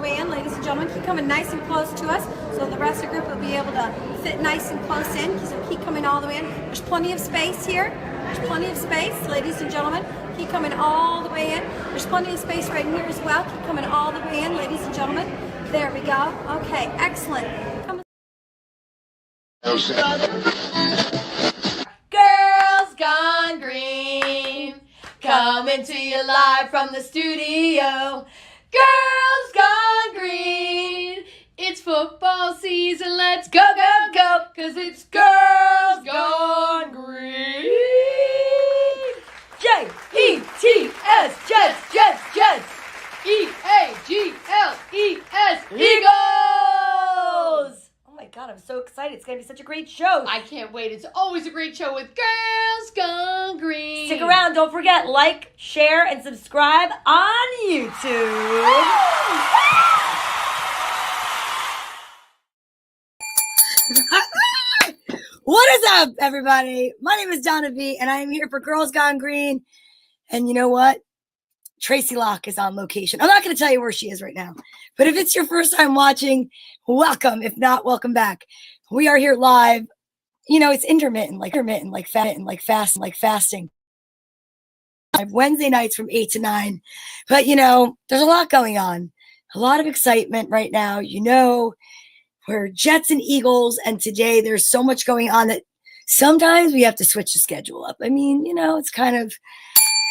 the way in, ladies and gentlemen. Keep coming nice and close to us so the rest of the group will be able to fit nice and close in. So keep coming all the way in. There's plenty of space here. There's plenty of space, ladies and gentlemen. Keep coming all the way in. There's plenty of space right here as well. Keep coming all the way in, ladies and gentlemen. There we go. Okay, excellent. Come Girls Gone Green, coming to you live from the studio. Girls Gone Green, it's football season, let's go, go, go, cause it's Girls Gone Green. J-E-T-S, Jets, Jets, Jets. E-A-G-L-E-S, Eagles! Oh my God, I'm so excited. It's going to be such a great show. I can't wait. It's always a great show with Girls Gone Green. Stick around. Don't forget, like, share, and subscribe on YouTube. What is up, everybody? My name is Donna Vee, and I am here for Girls Gone Green. And you know what? Tracy Locke is on location. I'm not going to tell you where she is right now, but if it's your first time watching, welcome. If not, welcome back. We are here live. You know, it's intermittent, like fasting. Wednesday nights from 8 to 9. But, you know, there's a lot going on. A lot of excitement right now. You know, we're Jets and Eagles, and today there's so much going on that sometimes we have to switch the schedule up. I mean, you know, it's kind of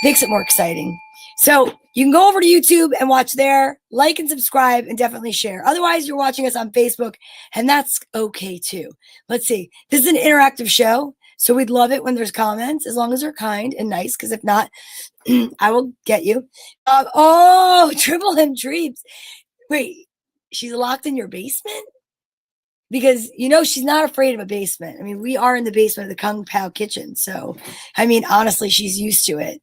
makes it more exciting. So you can go over to YouTube and watch there, like and subscribe, and definitely share. Otherwise, you're watching us on Facebook, and that's okay too. Let's see. This is an interactive show, so we'd love it when there's comments, as long as they're kind and nice, because if not, I will get you. Triple M Treeps. Wait, she's locked in your basement? Because, you know, she's not afraid of a basement. I mean, we are in the basement of the Kung Pao kitchen. So, I mean, honestly, she's used to it.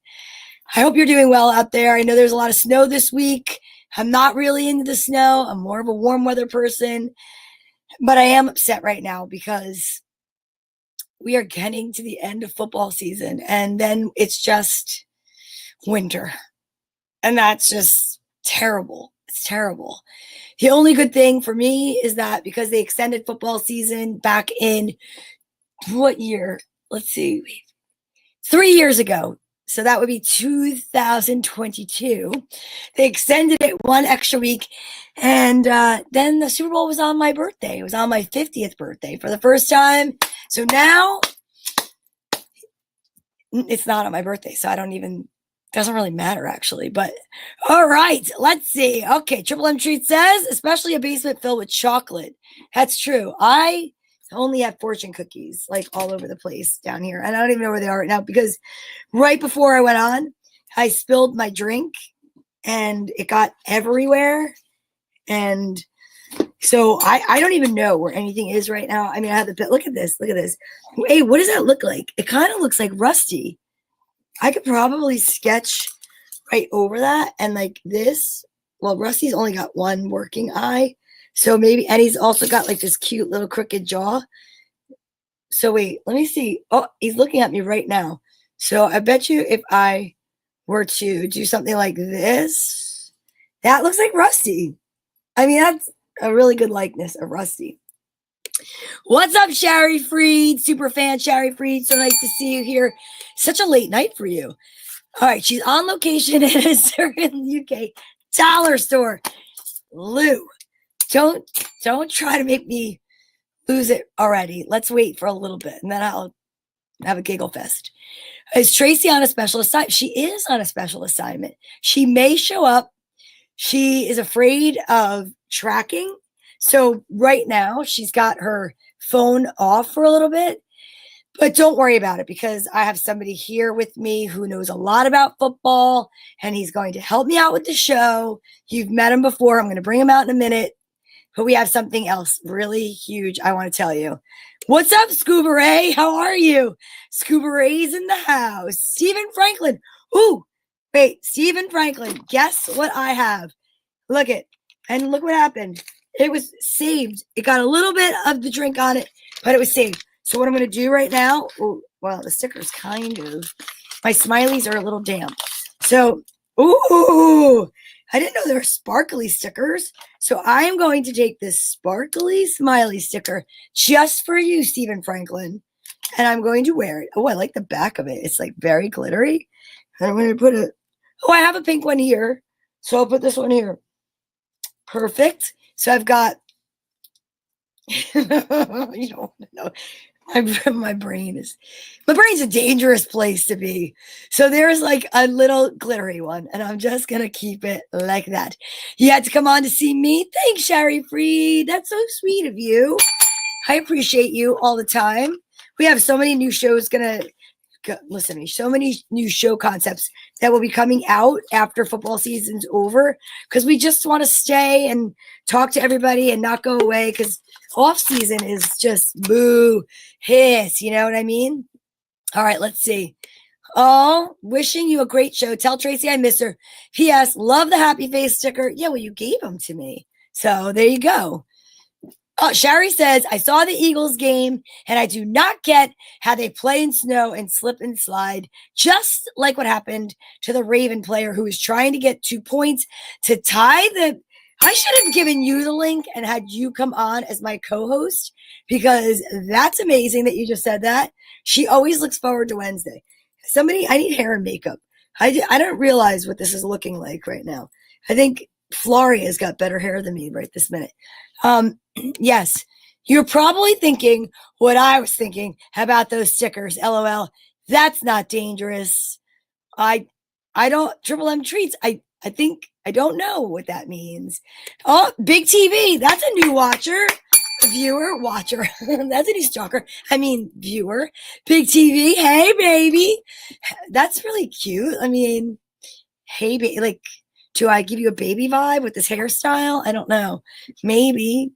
I hope you're doing well out there. I know there's a lot of snow this week. I'm not really into the snow. I'm more of a warm weather person. But I am upset right now because we are getting to the end of football season. And then it's just winter. And that's just terrible. It's terrible. The only good thing for me is that because they extended football season back in what year? Let's see. 3 years ago. So that would be 2022. They extended it one extra week. And then the Super Bowl was on my birthday. It was on my 50th birthday for the first time. So now it's not on my birthday. So I don't even, doesn't really matter actually. But all right, let's see. Okay, Triple M Treat says, especially a basement filled with chocolate. That's true. I only have fortune cookies like all over the place down here. And I don't even know where they are right now because right before I went on, I spilled my drink and it got everywhere. And so I don't even know where anything is right now. I mean, I have the, look at this. Look at this. Hey, what does that look like? It kind of looks like rusty. I could probably sketch right over that. And like this, well, Rusty's only got one working eye. So maybe, and he's also got like this cute little crooked jaw. So wait, let me see. Oh, he's looking at me right now. So I bet you if I were to do something like this, that looks like Rusty. I mean, that's a really good likeness of Rusty. What's up, Shari Freed? Super fan Shari Freed. So nice to see you here. Such a late night for you. All right, she's on location at a certain UK dollar store. Lou. Don't try to make me lose it already. Let's wait for a little bit, and then I'll have a giggle fest. Is Tracy on a special assignment? She is on a special assignment. She may show up. She is afraid of tracking. So right now, she's got her phone off for a little bit. But don't worry about it because I have somebody here with me who knows a lot about football, and he's going to help me out with the show. You've met him before. I'm going to bring him out in a minute. But we have something else really huge I want to tell you. What's up, Scuba Ray? How are you? Scuba Ray's in the house. Stephen Franklin. Ooh, wait, Stephen Franklin. Guess what I have? Look it. And look what happened. It was saved. It got a little bit of the drink on it, but it was saved. So what I'm going to do right now, ooh, well, the sticker's kind of, my smileys are a little damp. So, ooh, I didn't know there were sparkly stickers. So I am going to take this sparkly smiley sticker just for you, Stephen Franklin. And I'm going to wear it. Oh, I like the back of it. It's like very glittery. And I'm going to put it. Oh, I have a pink one here. So I'll put this one here. Perfect. So I've got, you don't know. My brain's a dangerous place to be. So there's like a little glittery one, and I'm just gonna keep it like that. You had to come on to see me. Thanks, Sherry Freed. That's so sweet of you. I appreciate you all the time. We have so many new shows listen to me, so many new show concepts that will be coming out after football season's over, because we just want to stay and talk to everybody and not go away, because off season is just boo hiss, you know what I mean? All right, let's see. Oh, wishing you a great show. Tell Tracy I miss her. P.S. Love the happy face sticker. Yeah, well, you gave them to me, so there you go. Oh, Sherry says, I saw the Eagles game and I do not get how they play in snow and slip and slide, just like what happened to the Raven player who was trying to get 2 points to tie the. I should have given you the link and had you come on as my co-host, because that's amazing that you just said that. She always looks forward to Wednesday. I need hair and makeup. I don't realize what this is looking like right now. I think Floria's got better hair than me right this minute. Yes, you're probably thinking what I was thinking about those stickers. LOL. That's not dangerous. I don't Triple M treats. I think I don't know what that means. Oh, Big TV. That's a new watcher. Watcher. That's a new stalker. I mean, viewer. Big TV. Hey, baby. That's really cute. I mean, hey, like, do I give you a baby vibe with this hairstyle? I don't know. Maybe.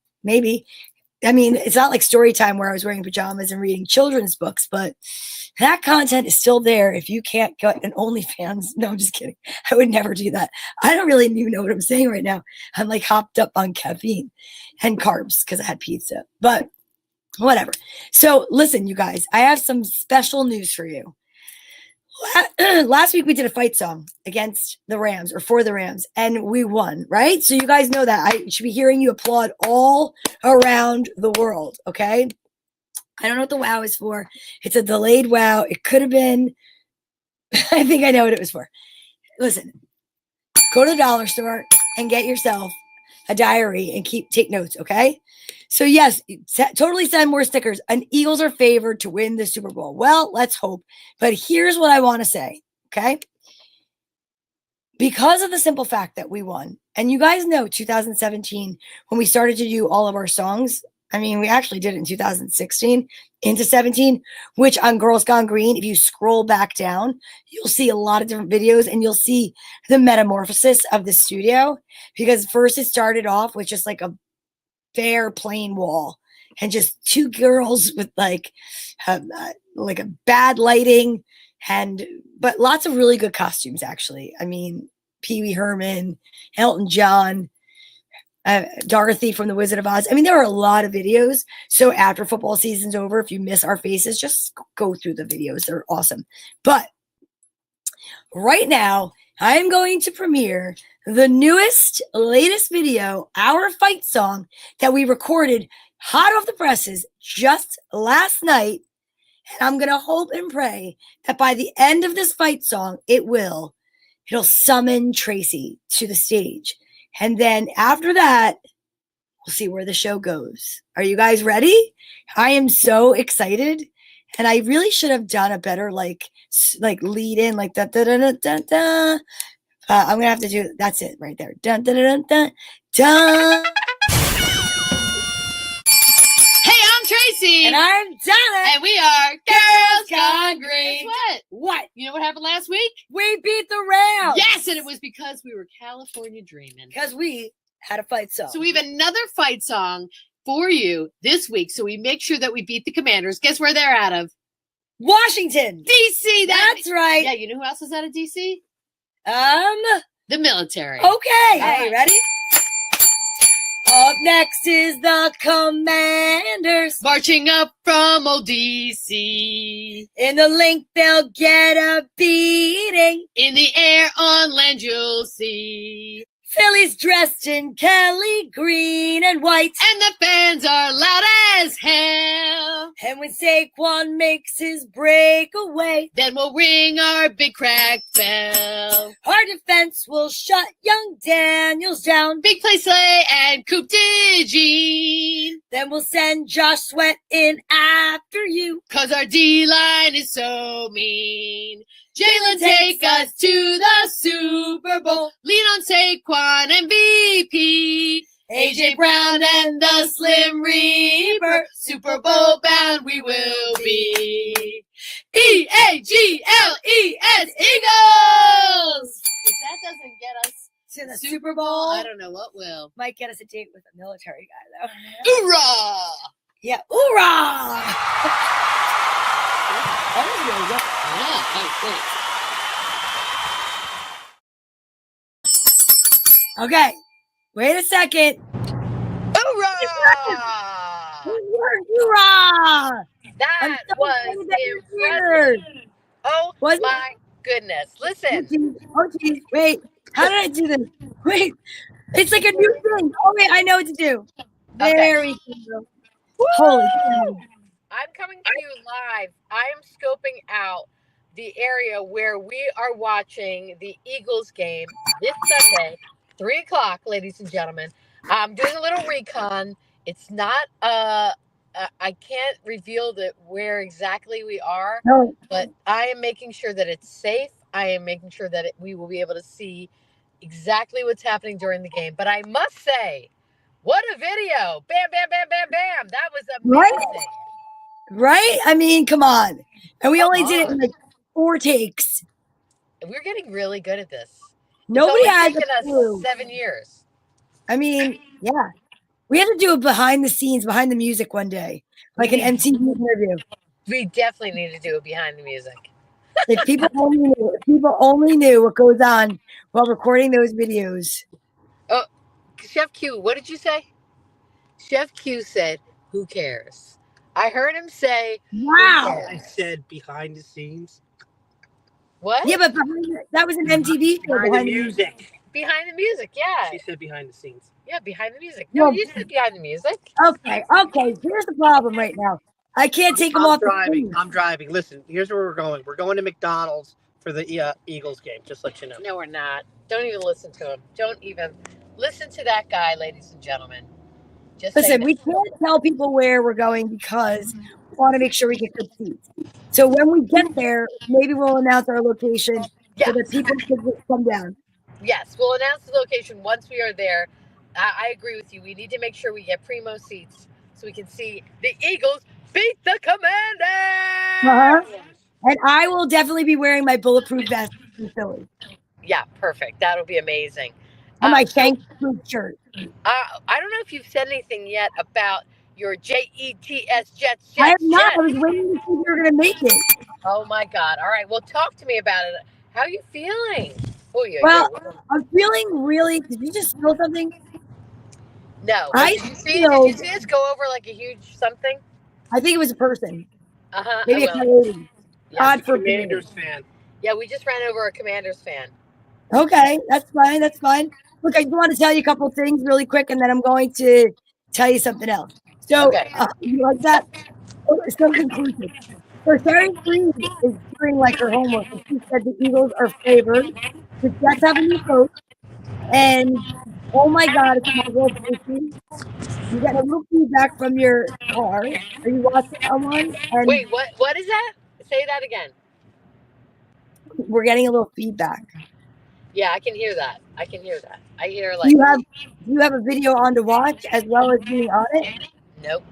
I mean, it's not like story time where I was wearing pajamas and reading children's books, but that content is still there if you can't get an OnlyFans. No, I'm just kidding. I would never do that. I don't really even know what I'm saying right now. I'm like hopped up on caffeine and carbs because I had pizza, but whatever. So listen, you guys, I have some special news for you. Last week we did a fight song against the Rams, or for the Rams, and we won, right? So you guys know that. I should be hearing you applaud all around the world, okay? I don't know what the wow is for. It's a delayed wow. It could have been, I think I know what it was for. Listen, go to the dollar store and get yourself a diary and take notes, okay? So yes, totally send more stickers. And Eagles are favored to win the Super Bowl. Well, let's hope. But here's what I want to say, okay? Because of the simple fact that we won, and you guys know 2017, when we started to do all of our songs, I mean, we actually did it in 2016 into 17, which on Girls Gone Green, if you scroll back down, you'll see a lot of different videos and you'll see the metamorphosis of the studio. Because first it started off with just like a bare plain wall and just two girls with like a bad lighting, but lots of really good costumes, actually. I mean, Pee Wee Herman, Elton John, Dorothy from The Wizard of Oz. I mean, there are a lot of videos. So after football season's over, if you miss our faces, just go through the videos. They're awesome. But right now, I'm going to premiere the latest video, our fight song that we recorded hot off the presses just last night. And I'm going to hope and pray that by the end of this fight song, it'll summon Tracy to the stage. And then after that, we'll see where the show goes. Are you guys ready? I am so excited. And I really should have done a better like lead in, like da da da da da da. I'm gonna have to do that's it right there. Dun dun dun dun dun. Hey, I'm Tracy. And I'm Donna. And we are Girls Gone Green. Guess what? You know what happened last week? We beat the Rams. Yes, and it was because we were California dreaming. Because we had a fight song. So we have another fight song for you this week. So we make sure that we beat the Commanders. Guess where they're out of? Washington. DC. That's right. Yeah, you know who else is out of DC? The military. Okay. All Hey, right. ready? Up next is the Commanders. Marching up from old DC. In the link, they'll get a beating. In the air, on land, you'll see. Philly's dressed in Kelly green and white. And the fans are loud as hell. And when Saquon makes his breakaway, Then we'll ring our big crack bell. our defense will shut young Daniels down. Big play Slay and Coop Digine. Then we'll send Josh Sweat in after you. Cause our D-line is so mean. Jalen, take us to the Super Bowl. Lean on Saquon MVP. AJ Brown and the Slim Reaper. Super Bowl bound we will be. EAGLES Eagles! If that doesn't get us To the Super Bowl. I don't know what will. Might get us a date with a military guy, though. Hoorah! Yeah, hoorah! Okay, wait a second. Hoorah! Hoorah! That so was excited that you're impressive. here. Oh Wasn't my goodness. Listen. Oh, geez. Wait, how did I do this? Wait, it's like a new thing. Oh, wait, I know what to do. There we go. Holy cow. I'm coming to you live. I am scoping out the area where we are watching the Eagles game this Sunday, 3 o'clock, ladies and gentlemen. I'm doing a little recon. It's not I can't reveal where exactly we are, No, but I am making sure that it's safe. I am making sure that we will be able to see exactly what's happening during the game. But I must say, what a video. Bam, bam, bam, bam, bam. That was amazing. right? I mean, come on. And we only did it in like 4 takes. We're getting really good at this. Nobody has taken a us clue. 7 years. I mean, yeah. We have to do it behind the scenes, behind the music one day, like an MTV interview. We definitely need to do it behind the music. If people only knew what goes on while recording those videos. Oh, Chef Q, what did you say? Chef Q said, "Who cares?" I heard him say, Wow. I said behind the scenes. "What?" Yeah, but that was an MTV show. Behind the music. Behind the music, yeah. She said behind the scenes. Yeah, behind the music. No, Well- you said behind the music. Okay. Here's the problem right now. I can't take them I'm off driving. the screen. I'm driving. Listen, here's where we're going. We're going to McDonald's for the Eagles game. Just let you know. No, we're not. Don't even listen to him. Don't even listen to that guy, ladies and gentlemen. Just say Listen, that. we can't tell people where we're going because we want to make sure we get good seats. So when we get there, maybe we'll announce our location so that people can just come down. Yes, we'll announce the location once we are there. I agree with you. We need to make sure we get primo seats so we can see the Eagles beat the Commanders. Uh-huh. And I will definitely be wearing my bulletproof vest in Philly Yeah, perfect. That'll be amazing. and my So, shank-proof shirt. I don't know if you've said anything yet about your JETS Jets. I have not. Jets. I was waiting to see if you were going to make it. Oh my God! All right, well, talk to me about it. How are you feeling? Oh, yeah. Well, I'm feeling really. Did you just feel something? No. I Did you feel- see us go over like a huge something? I think it was a person, Uh-huh. maybe a well, coyote. yeah. God forbid. Commanders fan. Yeah, we just ran over a Commanders fan. Okay, that's fine. That's fine. Look, I just want to tell you a couple of things really quick, and then I'm going to tell you something else. So, Okay. you like that? Oh, it's so conclusive. So, Sherry Freed is doing like her homework, and she said the Eagles are favored. The Jets have a new coach, and oh my God, it's my girl Tracy. You got a little feedback from your car. Are you watching someone? And Wait, what is that? Say that again. we're getting a little feedback. Yeah, I can hear that. I hear Do like you have a video on to watch as well as being on it? nope.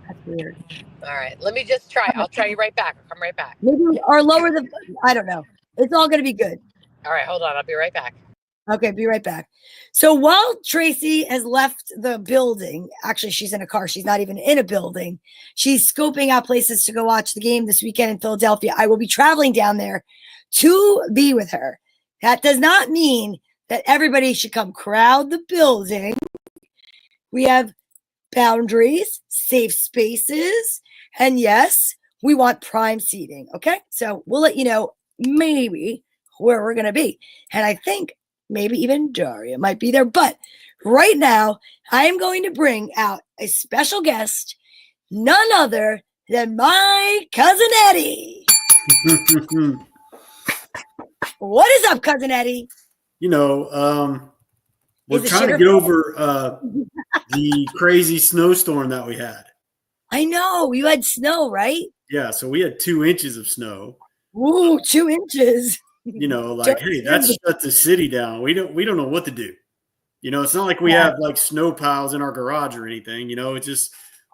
That's weird. All right, let me just try. I'll try you right back. I'll come right back. Maybe or lower the. I don't know. It's all going to be good. All right, hold on. I'll be right back. Okay, be right back. So while Tracy has left the building, actually, she's in a car. She's not even in a building. She's scoping out places to go watch the game this weekend in Philadelphia. I will be traveling down there to be with her. That does not mean that everybody should come crowd the building. We have boundaries, safe spaces, and yes, we want prime seating. Okay, so we'll let you know maybe where we're going to be. And I think maybe even Daria might be there. But right now, I am going to bring out a special guest, none other than my cousin Eddie. What is up, cousin Eddie? You know, we're Is it trying to shitter- get over the crazy snowstorm that we had. I know you had snow, right? Yeah, so we had 2 inches of snow. Ooh, 2 inches. You know, like, hey, that's shut the city down. We don't know what to do. You know, it's not like we have like snow piles in our garage or anything. You know, it's just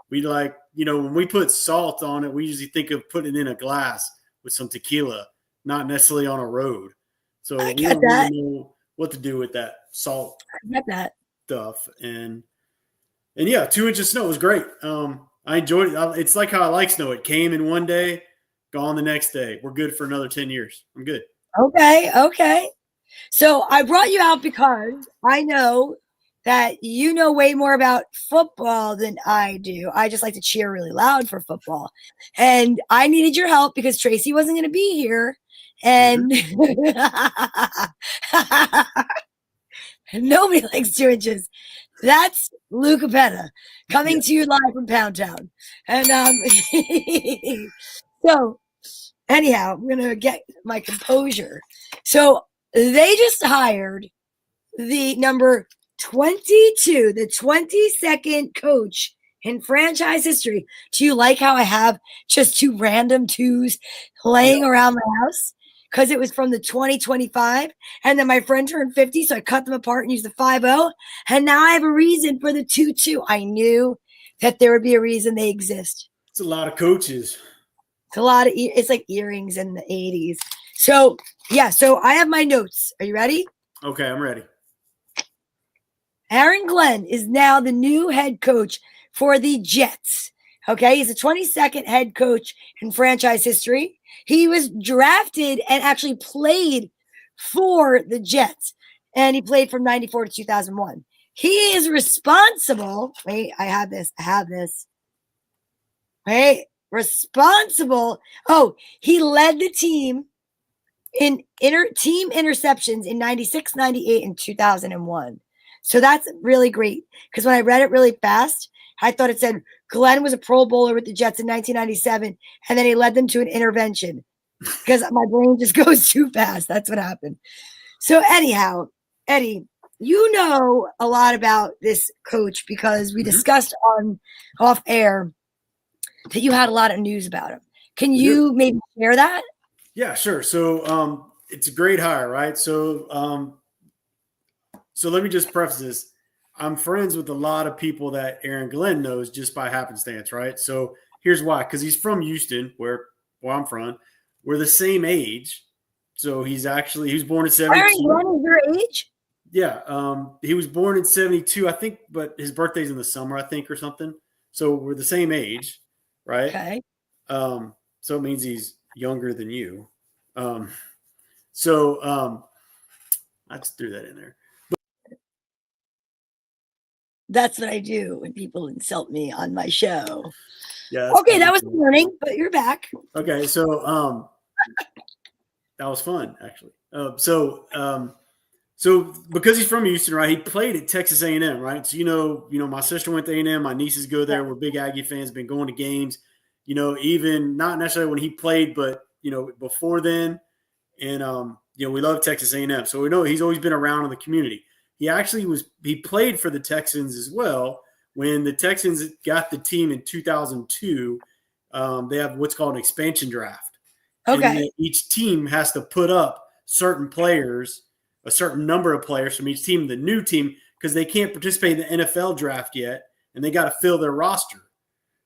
we like, you know, when we put salt on it, we usually think of putting it in a glass with some tequila, not necessarily on a road. So I we get don't that. really know what to do with that salt I get that. stuff. And yeah, 2 inches of snow was great. I enjoyed it. It's like how I like snow. It came in one day, gone the next day. We're good for another 10 years. I'm good. Okay. So I brought you out because I know that you know way more about football than I do. I just like to cheer really loud for football. And I needed your help because Tracy wasn't going to be here. And nobody likes 2 inches. That's Lou Capetta coming to you live from Pound Town. And so anyhow, I'm going to get my composure. So they just hired the number 22, the 22nd coach in franchise history. Do you like how I have just 2 random 2s laying around my house? Because it was from the 2025. And then my friend turned 50, so I cut them apart and used the 50. And now I have a reason for the 22. I knew that there would be a reason they exist. It's a lot of coaches. It's a lot of, it's like earrings in the 80s. So, yeah, so I have my notes. Are you ready? Okay, I'm ready. Aaron Glenn is now the new head coach for the Jets. Okay, he's the 22nd head coach in franchise history. He was drafted and actually played for the Jets, and he played from 94 to 2001. He is responsible. Wait, I have this. Wait, responsible. Oh, he led the team in team interceptions in 96, 98, and 2001. So that's really great because when I read it really fast, I thought it said Glenn was a Pro Bowler with the Jets in 1997, and then he led them to an intervention because my brain just goes too fast. That's what happened. So anyhow, Eddie, you know a lot about this coach because we discussed off air that you had a lot of news about him. Can you maybe share that? Yeah, sure. So it's a great hire, right? So let me just preface this. I'm friends with a lot of people that Aaron Glenn knows just by happenstance, right? So here's why. Because he's from Houston, where I'm from. We're the same age. So he was born in 72. Aaron Glenn is your age? Yeah. He was born in 72, I think, but his birthday's in the summer, I think, or something. So we're the same age, right? Okay. So it means he's younger than you. I just threw that in there. That's what I do when people insult me on my show. Yeah. Okay, that was the morning, but you're back. Okay, so that was fun actually. So because he's from Houston, right? He played at Texas A&M, right? So you know, my sister went to A&M. My nieces go there. We're big Aggie fans. Been going to games. You know, even not necessarily when he played, but you know, before then. And you know, we love Texas A&M, so we know he's always been around in the community. He played for the Texans as well. When the Texans got the team in 2002, they have what's called an expansion draft. Okay. And each team has to put up certain players, a certain number of players from each team, the new team, because they can't participate in the NFL draft yet, and they got to fill their roster.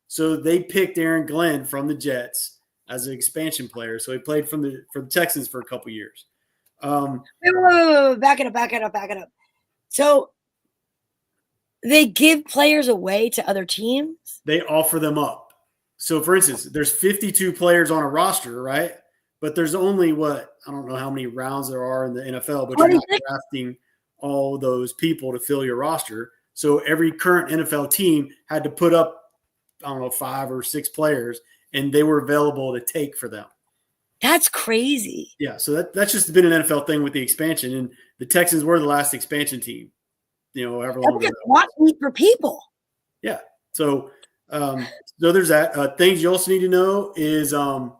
So they picked Aaron Glenn from the Jets as an expansion player. So he played for the Texans for a couple years. Wait, back it up. So they give players away to other teams? They offer them up. So, for instance, there's 52 players on a roster, right? But there's only I don't know how many rounds there are in the NFL, but you're not drafting all those people to fill your roster. So every current NFL team had to put up, I don't know, 5 or 6 players, and they were available to take for them. That's crazy. Yeah, so that's just been an NFL thing with the expansion, and the Texans were the last expansion team. However long ago. Watch me for people. Yeah. So there's that. Things you also need to know is, Aaron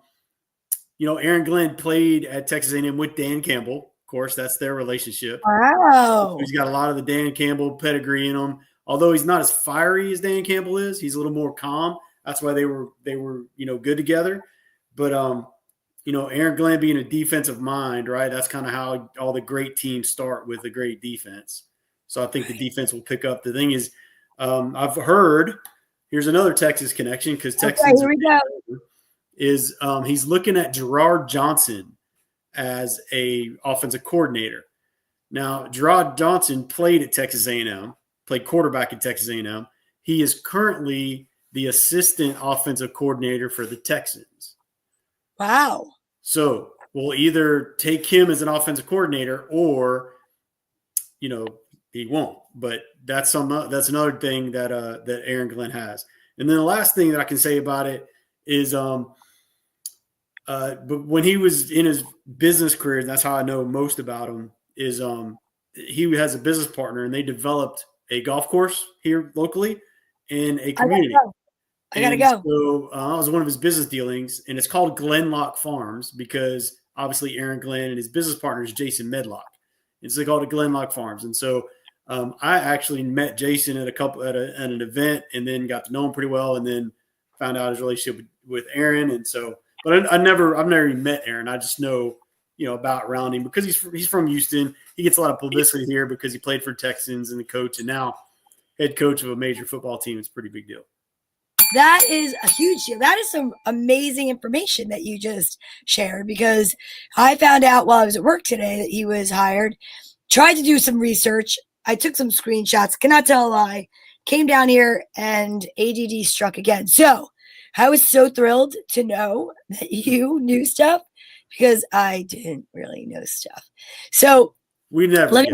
Glenn played at Texas A&M with Dan Campbell. Of course, that's their relationship. Wow. He's got a lot of the Dan Campbell pedigree in him. Although he's not as fiery as Dan Campbell is, he's a little more calm. That's why they were good together. But Aaron Glenn being a defensive mind, right? That's kind of how all the great teams start, with a great defense. So I think the defense will pick up. The thing is, I've heard, here's another Texas connection, because Texas is he's looking at Gerard Johnson as a offensive coordinator. Now, Gerard Johnson played at Texas A&M, played quarterback at Texas A&M. He is currently the assistant offensive coordinator for the Texans. Wow. So we'll either take him as an offensive coordinator, or, he won't. But that's another thing that Aaron Glenn has. And then the last thing that I can say about it is, but when he was in his business career, and that's how I know most about him, is he has a business partner, and they developed a golf course here locally in a community. I gotta go. So it was one of his business dealings, and it's called Glenlock Farms, because obviously Aaron Glenn and his business partner is Jason Medlock. It's called Glenlock Farms. And so I actually met Jason at an event, and then got to know him pretty well, and then found out his relationship with Aaron. And so, but I've never even met Aaron. I just know, about around him, because he's from Houston. He gets a lot of publicity here because he played for Texans and the coach, and now head coach of a major football team. It's a pretty big deal. That is a huge deal. That is some amazing information that you just shared, because I found out while I was at work today that he was hired. Tried to do some research. I took some screenshots. Cannot tell a lie. Came down here and ADD struck again. So I was so thrilled to know that you knew stuff, because I didn't really know stuff. So we never.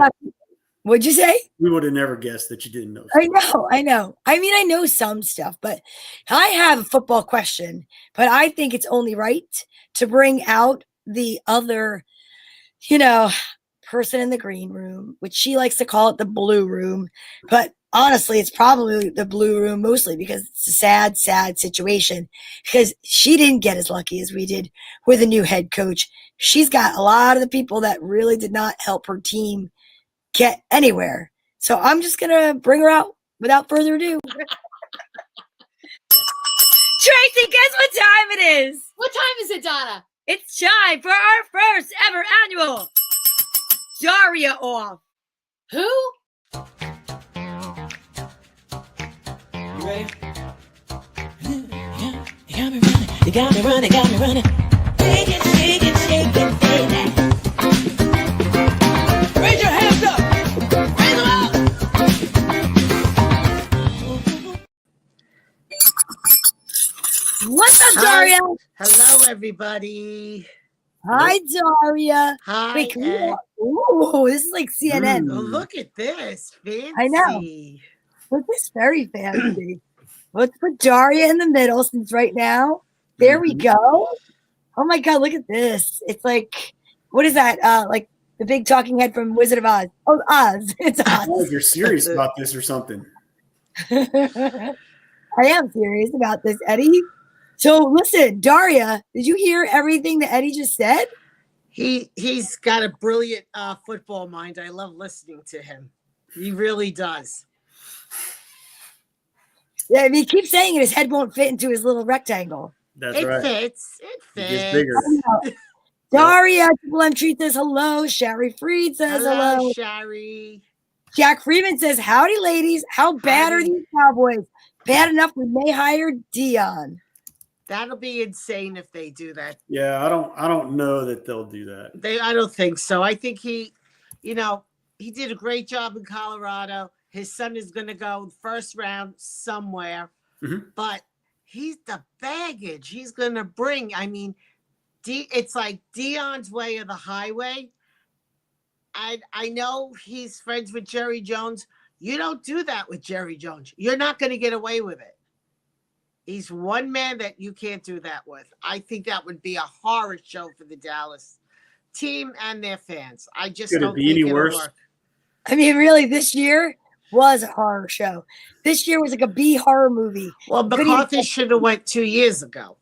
What'd you say? We would have never guessed that you didn't know stuff. I know. I mean, I know some stuff, but I have a football question, but I think it's only right to bring out the other, person in the green room, which she likes to call it the blue room. But honestly, it's probably the blue room mostly, because it's a sad, sad situation, because she didn't get as lucky as we did with a new head coach. She's got a lot of the people that really did not help her team get anywhere. So I'm just going to bring her out without further ado. Tracy, guess what time it is? What time is it, Donna? It's time for our first ever annual Daria off. Who? You ready? You got me running, got me running. Shake it, shake it, shake it, baby. Raise your hands up. Raise them up. What's up, Daria? Hello, everybody. Hi, Daria. Hi. Wait, ooh, this is like CNN. Oh, look at this. Fancy. I know. Look, this is very fancy. Let's put Daria in the middle, since right now, there we go. Oh my God, look at this. It's like, what is that? Like the big talking head from Wizard of Oz. Oh, Oz. It's Oz. Oh, you're serious about this or something. I am serious about this, Eddie. So listen, Daria, did you hear everything that Eddie just said? He's got a brilliant football mind. I love listening to him. He really does. Yeah, I mean, he keeps saying it. His head won't fit into his little rectangle. That's right. Fits. It fits. It gets bigger. Daria, Triple M Treat says hello. Sherry Freed says hello. Sherry. Jack Freeman says, howdy, ladies. How bad are these Cowboys? Bad enough we may hire Dion. That'll be insane if they do that. Yeah, I don't know that they'll do that. I don't think so. I think he did a great job in Colorado. His son is going to go first round somewhere, but he's the baggage he's going to bring. I mean, it's like Dion's way of the highway. I know he's friends with Jerry Jones. You don't do that with Jerry Jones. You're not going to get away with it. He's one man that you can't do that with. I think that would be a horror show for the Dallas team and their fans. I just Could it don't be think any it'll worse? work. I mean, really, this year was a horror show. This year was like a B horror movie. Well, Couldn't McCarthy even- should have went 2 years ago.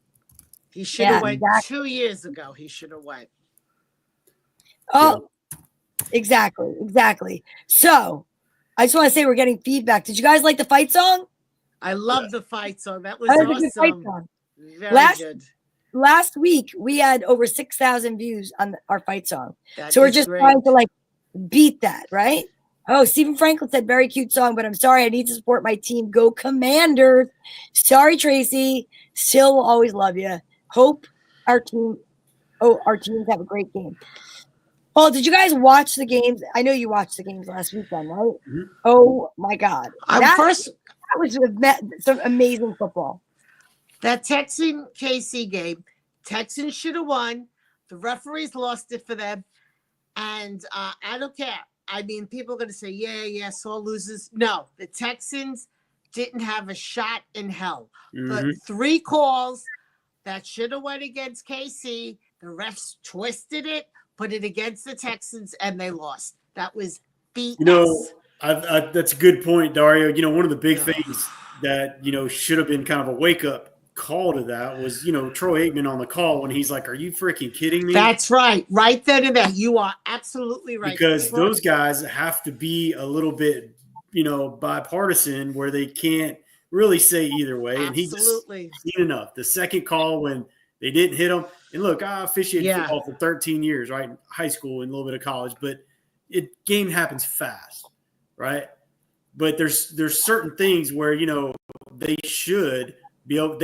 He should have Yeah, went exactly. 2 years ago. He should have went. Oh, exactly. So, I just want to say we're getting feedback. Did you guys like the fight song? I love the fight song. That was That was a good fight awesome. song. Very good. Last week we had over 6,000 views on our fight song. That So we're is just great. trying to like beat that, right? Oh, Stephen Franklin said very cute song, but I'm sorry, I need to support my team. Go Commanders. Sorry, Tracy. Still will always love you. Hope our teams have a great game. Paul, did you guys watch the games? I know you watched the games last weekend, right? Mm-hmm. Oh my God. That First, was some amazing football. that Texan KC game, Texans should have won. The referees lost it for them. And I don't care. I mean, people are going to say, yeah, sore losers. No, the Texans didn't have a shot in hell. But 3 calls that should have went against KC, the refs twisted it, put it against the Texans, and they lost. That was BS. You know, that's a good point, Dario. You know, one of the big things that, you know, should have been kind of a wake-up call to that was, you know, Troy Aikman on the call when he's like, are you freaking kidding me? That's right. Right then and there. You are absolutely right. Because those guys have to be a little bit, you know, bipartisan where they can't really say either way. And he just seen enough. The second call when they didn't hit him. And look, I officiated football for 13 years, right? In high school and a little bit of college, but game happens fast, right? But there's certain things where, you know, they should be able,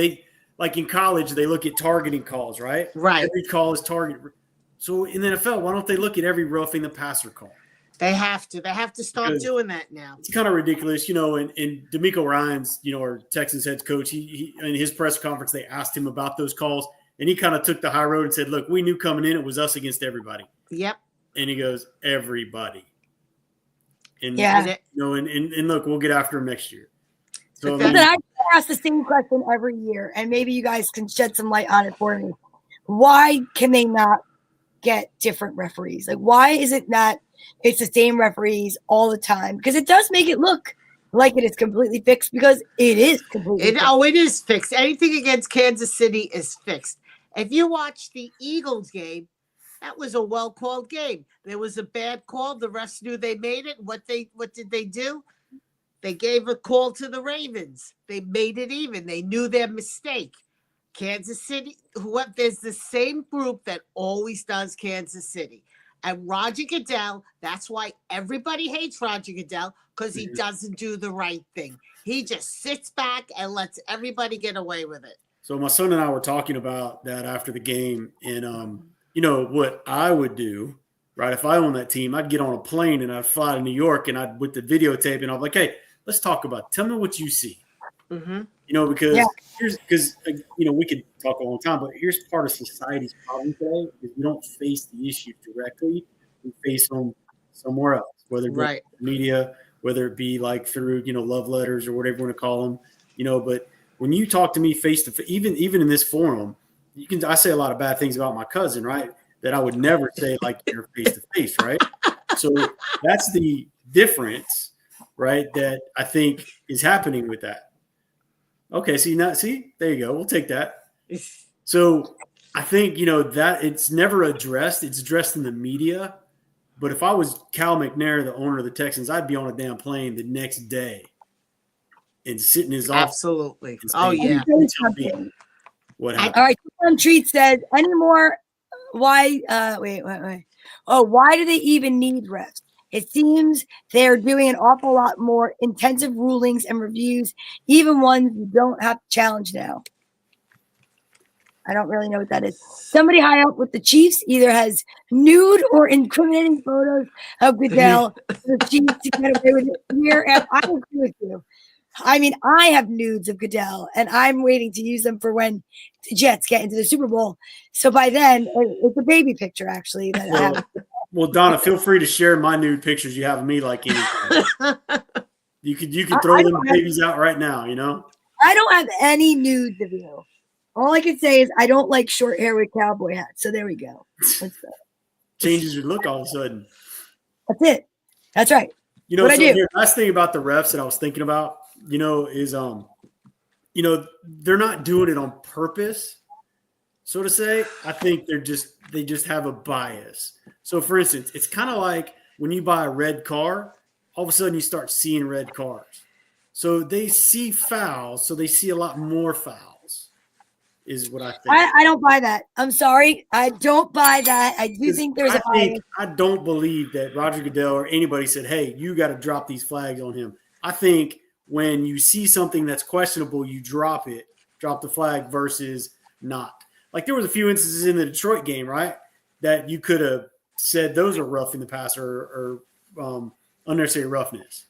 like in college, they look at targeting calls, right? Right. Every call is target. So in the NFL, why don't they look at every roughing the passer call? They have to. They have to start doing that now. It's kind of ridiculous, you know. And D'Amico Ryans, you know, our Texans head coach, he in his press conference, they asked him about those calls, and he kind of took the high road and said, "Look, we knew coming in it was us against everybody." Yep. And he goes, "Everybody." And Yeah. you know, and look, we'll get after him next year. So Listen, I ask the same question every year, and maybe you guys can shed some light on it for me. Why can they not get different referees? Like, why is it not it's the same referees all the time? Because it does make it look like it is completely fixed, because it is completely fixed. Oh, it is fixed. Anything against Kansas City is fixed. If you watch the Eagles game, that was a well-called game. There was a bad call. The refs knew they made it. What did they do? They gave a call to the Ravens. They made it even. They knew their mistake. Kansas City, there's the same group that always does Kansas City. And Roger Goodell, that's why everybody hates Roger Goodell, because he doesn't do the right thing. He just sits back and lets everybody get away with it. So my son and I were talking about that after the game, and you know what I would do, right? If I owned that team, I'd get on a plane and I'd fly to New York, and I'd with the videotape, and I'm like, hey, let's talk about it. Tell me what you see. Mm-hmm. You know, because you know, we could talk a long time, but here's part of society's problem today is we don't face the issue directly. We face them somewhere else, whether it be media, whether it be like through, you know, love letters or whatever you want to call them, you know. But when you talk to me face to face, even in this forum, I say a lot of bad things about my cousin, right? That I would never say like you're face to face, right? So that's the difference, right? That I think is happening with that. Okay, there you go. We'll take that. So I think, you know, that it's never addressed. It's addressed in the media. But if I was Cal McNair, the owner of the Texans, I'd be on a damn plane the next day and sit in his office. Absolutely. Oh, yeah. What happened? All right. Some treat says, any more? Why? Wait. Oh, why do they even need refs? It seems they're doing an awful lot more intensive rulings and reviews, even ones you don't have to challenge now. I don't really know what that is. Somebody high up with the Chiefs either has nude or incriminating photos of Goodell for the Chiefs to get away with it here. And I agree with you. I mean, I have nudes of Goodell, and I'm waiting to use them for when the Jets get into the Super Bowl. So by then, it's a baby picture, actually. That I have. Well, Donna, feel free to share my nude pictures you have of me like anything. You could throw them babies out right now, you know? I don't have any nudes of you. All I can say is I don't like short hair with cowboy hats. So there we go. Changes your look all of a sudden. That's it. That's right. You know, What I so do? the last thing about the refs that I was thinking about, is they're not doing it on purpose, so to say. I think they just have a bias. So for instance, it's kind of like when you buy a red car, all of a sudden you start seeing red cars. So they see fouls, so they see a lot more fouls, is what I think. I don't buy that. I'm sorry. I don't buy that. I do think there's a bias. I don't believe that Roger Goodell or anybody said, hey, you got to drop these flags on him. I think when you see something that's questionable, you drop the flag versus not. Like there was a few instances in the Detroit game, right, that you could have said those are roughing the passer or unnecessary roughness.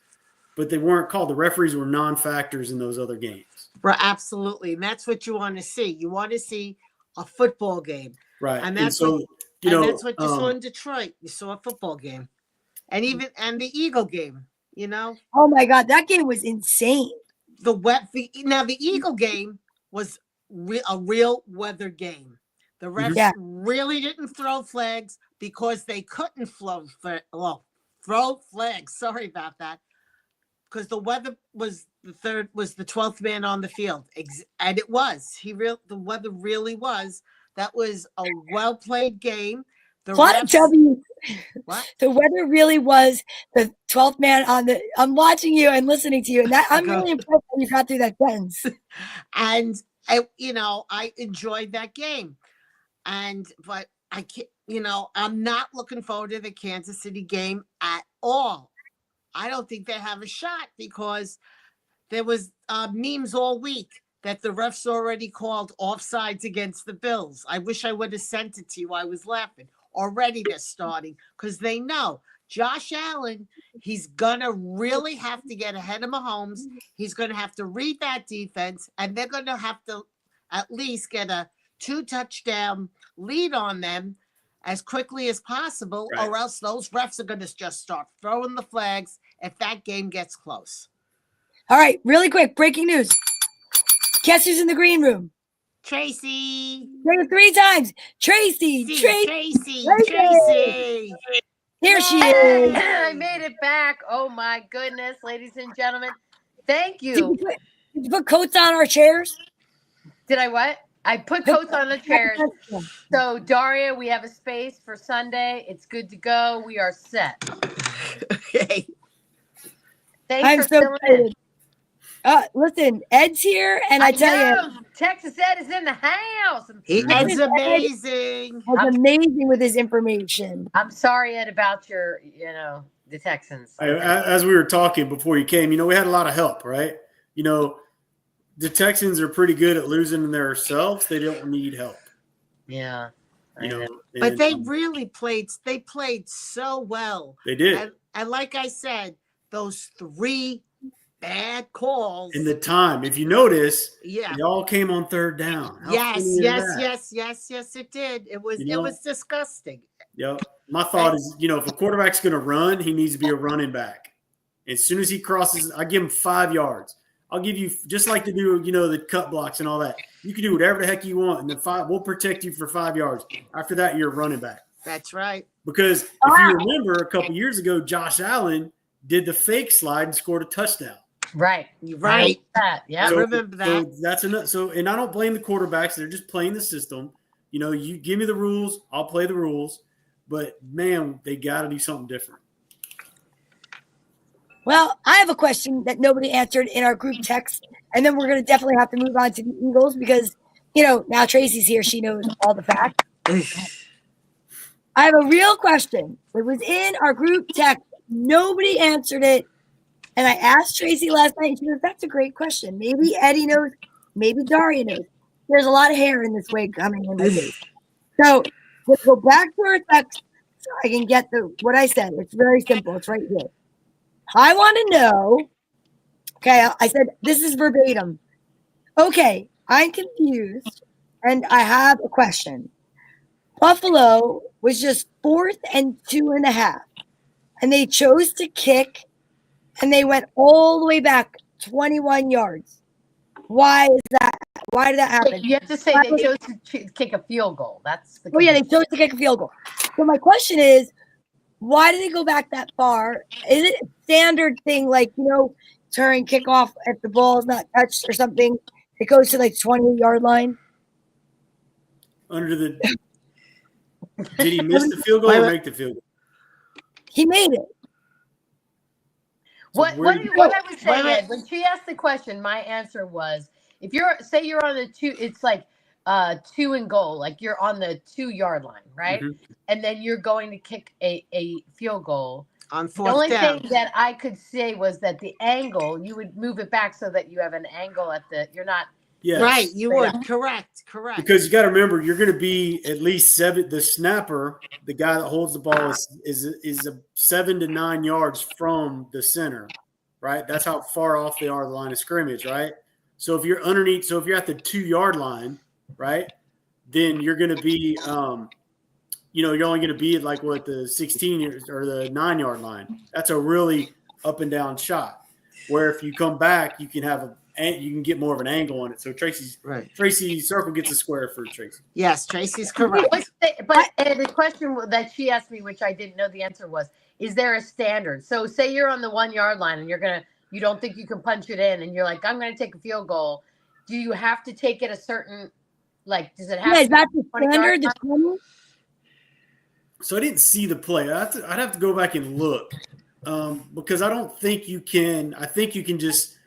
But they weren't called. The referees were non-factors in those other games. Right, absolutely. And that's what you want to see. You want to see a football game. Right. And that's so, that's what you saw in Detroit. You saw a football game. And the Eagle game, Oh my God, that game was insane. The Eagle game was a real weather game. The refs really didn't throw flags because they couldn't throw flags. Sorry about that. Because the weather was the 12th man on the field. And it was. The weather really was. That was a well-played game. The weather really was the 12th man on the. I'm watching you and listening to you, and I'm really impressed that you got through that sentence. And I enjoyed that game, but I can't. I'm not looking forward to the Kansas City game at all. I don't think they have a shot because there was memes all week that the refs already called offsides against the Bills. I wish I would have sent it to you. I was laughing. Already they're starting because they know Josh Allen, he's going to really have to get ahead of Mahomes. He's going to have to read that defense, and they're going to have to at least get a 2-touchdown lead on them as quickly as possible, right, or else those refs are going to just start throwing the flags if that game gets close. All right, really quick, breaking news. Guess who's in the green room? Tracy. Say it 3 times. Tracy. Tracy. Here she is. I made it back. Oh my goodness, ladies and gentlemen. Thank you. Did you put coats on our chairs? Did I what? I put coats on the chairs. So, Daria, we have a space for Sunday. It's good to go. We are set. Okay. Thanks for filling in. Listen, Ed's here, and I tell you, Texas Ed is in the house. Ed's amazing. He's amazing with his information. I'm sorry, Ed, about your, the Texans. As we were talking before you came, we had a lot of help, right? The Texans are pretty good at losing themselves. They don't need help. Yeah. But they really played. They played so well. They did. And like I said, those 3 bad calls. In the time, if you notice, they all came on 3rd down. Yes, it did. It was disgusting. Yep. My thought is, if a quarterback's going to run, he needs to be a running back. As soon as he crosses, I give him 5 yards. I'll give you, just like to do, the cut blocks and all that. You can do whatever the heck you want, and then we'll protect you for 5 yards. After that, you're a running back. That's right. Because if you remember, a couple years ago, Josh Allen did the fake slide and scored a touchdown. Right. Yeah, I remember that. So that's enough. So, and I don't blame the quarterbacks. They're just playing the system. You give me the rules, I'll play the rules. But, man, they got to do something different. Well, I have a question that nobody answered in our group text, and then we're going to definitely have to move on to the Eagles because, now Tracy's here. She knows all the facts. I have a real question. It was in our group text. Nobody answered it. And I asked Tracy last night, and she goes, that's a great question. Maybe Eddie knows. Maybe Daria knows. There's a lot of hair in this wig coming in my face. So let's go back to our text so I can get what I said. It's very simple. It's right here. I want to know. Okay, I said, this is verbatim. Okay, I'm confused, and I have a question. Buffalo was just 4th and 2.5, and they chose to kick, and they went all the way back 21 yards. Why is that? Why did that happen? You have to say Why they was- chose to kick a field goal. That's the Oh yeah, they confusion. chose to kick a field goal. So my question is, why did they go back that far? Is it a standard thing like, turn kickoff if the ball is not touched or something? It goes to like 20-yard line. Under the did he miss the field goal or make the field goal? He made it. So What where I did- was saying, Ed, when she asked the question, my answer was, if you're on the 2, it's like 2 and goal, like you're on the 2-yard line, right? Mhm. And then you're going to kick a field goal. On The fourth only down. thing that I could say was that the angle, you would move it back so that you have an angle you're not. Yes. Right, you Straight would. Correct. Because you got to remember, you're going to be at least 7. The snapper, the guy that holds the ball, is 7 to 9 yards from the center, right? That's how far off they are the line of scrimmage, right? So if you're underneath, so if you're at the 2-yard line, right, then you're going to be, you're only going to be at like what the 16 or the 9-yard line. That's a really up and down shot. Where if you come back, you can get more of an angle on it. So Tracy's circle gets a square for Tracy. Yes, Tracy's correct. But the question that she asked me, which I didn't know the answer was, is there a standard? So say you're on the 1-yard line and you don't think you can punch it in and you're like, I'm going to take a field goal. Do you have to take it a certain, does it have Yeah, to is that be the 20 standard? yards? The 20? So I didn't see the play. I'd have to go back and look because I don't think you can. I think you can just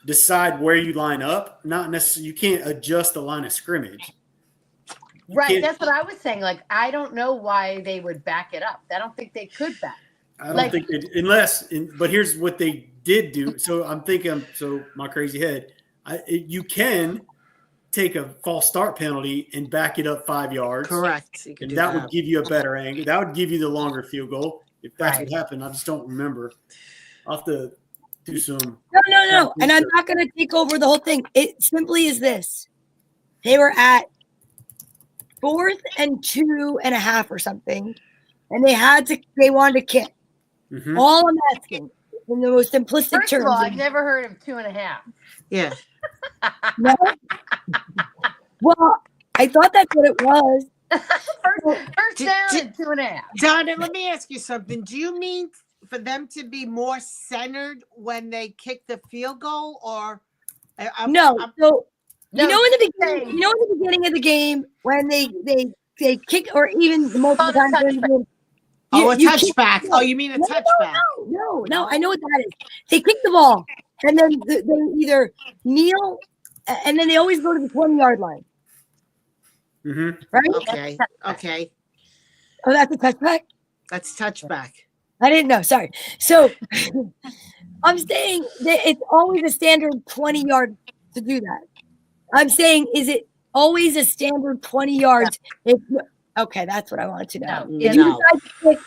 decide where you line up. Not necessarily. You can't adjust the line of scrimmage. Right. That's what I was saying. I don't know why they would back it up. I don't think they could back. I don't think it, but here's what they did do. So I'm thinking, my crazy head, you can take a false start penalty and back it up 5 yards. Correct. And that would give you a better angle. That would give you the longer field goal. If that's Right. what happened, I just don't remember. I'll have to do some. No. And I'm not going to take over the whole thing. It simply is this. They were at 4th and 2.5 or something. And they wanted to kick. Mhm. All I'm asking in the most simplistic First terms. of all, I've never heard of 2.5. Yeah. No? Well, I thought that's what it was. First down and 2.5. Donna, let me ask you something. Do you mean for them to be more centered when they kick the field goal, or No. So No, in the saying- beginning, in the beginning of the game when they kick, or even multiple the times during the game. a you kick- touchback? Oh, you mean a touchback? No, I know what that is. They kick the ball, and then they either kneel, and then they always go to the 20-yard line, Mm-hmm. right? Okay. Oh, that's a touchback? That's touchback. I didn't know. Sorry. So I'm saying that it's always a standard 20-yard to do that. I'm saying, is it always a standard 20 yards? Okay, that's what I wanted to know. No. If you decide to kick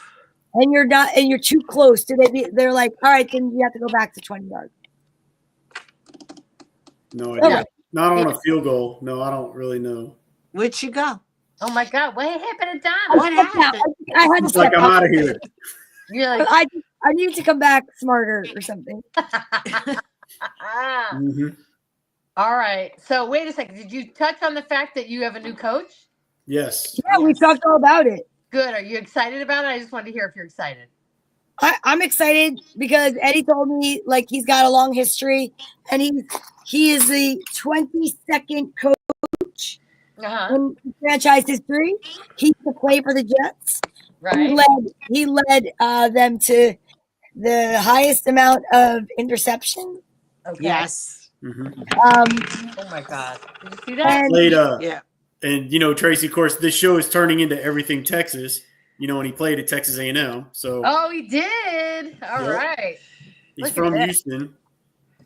and you're not, and you're too close, they're like, all right, then you have to go back to 20 yards. No idea. Okay. Not on a field goal. No, I don't really know. Where'd you go? Oh my God, what happened to Donna? What happened? I had to It's like step I'm up. out of here. You're like, I need to come back smarter or something. ah. Mm-hmm. All right. So wait a second. Did you touch on the fact that you have a new coach? Yes. Yeah, we talked all about it. Good. Are you excited about it? I just wanted to hear if you're excited. I'm excited because Eddie told me he's got a long history, and he is the 22nd coach Uh-huh. in franchise history. He used to play for the Jets. Right. He led them to the highest amount of interception. Okay. Yes. Mm-hmm. Oh my God. Did you see that? And Played Yeah. and Tracy, of course, this show is turning into everything Texas. When he played at Texas A&M, so Oh, he did. All Yep. right. he's look at from that. Houston.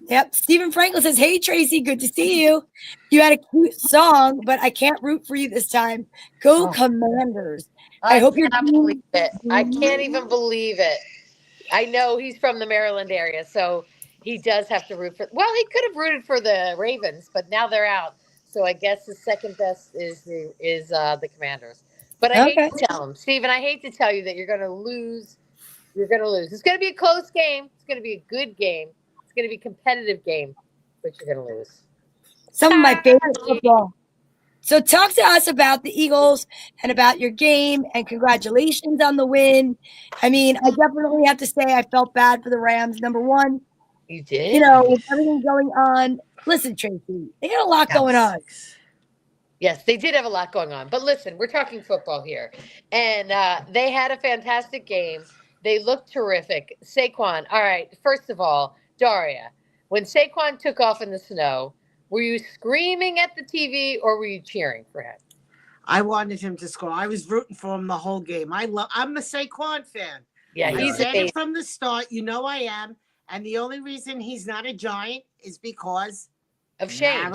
Yep, Stephen Franklin says, "Hey Tracy, good to see you. You had a cute song, but I can't root for you this time. Go Oh. Commanders." I hope you're cannot doing- believe it. I can't even believe it. I know he's from the Maryland area, so he does have to root for. Well, he could have rooted for the Ravens, but now they're out. So I guess his second best is the Commanders. But I hate to tell him, Steven, I hate to tell you that you're going to lose. You're going to lose. It's going to be a close game. It's going to be a good game. It's going to be a competitive game, but you're going to lose. Some of my favorite football. So talk to us about the Eagles and about your game, and congratulations on the win. I mean, I definitely have to say I felt bad for the Rams. Number one, You did? you know, with everything going on. Listen, Tracy, they got a lot going on. Yes, they did have a lot going on. But listen, we're talking football here. And they had a fantastic game. They looked terrific. Saquon, all right, first of all, Daria, when Saquon took off in the snow, were you screaming at the TV or were you cheering for him? I wanted him to score. I was rooting for him the whole game. I'm a Saquon fan. Yeah, I he's said amazing. it from the start. You know I am. And the only reason he's not a Giant is because Of Shane.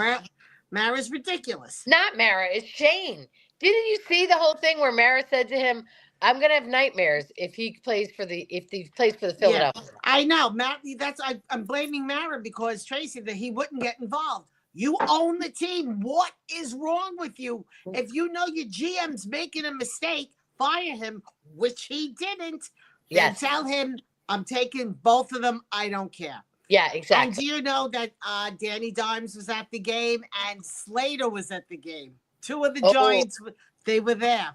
Mara's ridiculous. Not Mara, it's Shane. Didn't you see the whole thing where Mara said to him, "I'm gonna have nightmares if he plays for the Philadelphia." Yeah, I know, Matt. I'm blaming Mara because Tracy that he wouldn't get involved. You own the team. What is wrong with you? If you know your GM's making a mistake, fire him, which he didn't. Yes. Then tell him I'm taking both of them. I don't care. Yeah, And exactly. do you know that Danny Dimes was at the game and Slater was at the game? Two of the Giants, they were there.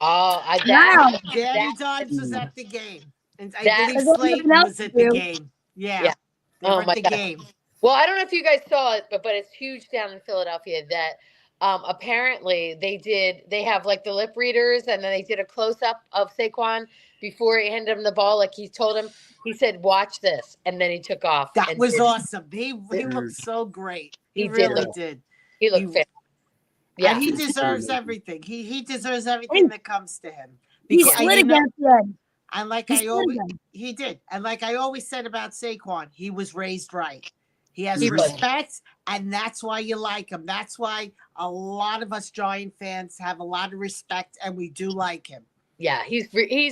Oh, Danny Dimes was at the game. And I That- believe There's Slater nothing else was to at the do. game. Yeah. Yeah. They Oh were at my the God. game. Well, I don't know if you guys saw it, but it's huge down in Philadelphia that apparently they have like the lip readers, and then they did a close up of Saquon before he handed him the ball. Like he told him, he said, "Watch this," and then he took off. That and was did- awesome. He looked so great. He He did really look- did. He looked he- fit. Yeah, And he deserves everything. He deserves everything Hey. that comes to him. He Because- slid you know- against the end. And like He I slid always, again. he did. And like I always said about Saquon, he was raised right. He has He was. respect, and that's why you like him. That's why a lot of us Giant fans have a lot of respect, and we do like him. Yeah, he's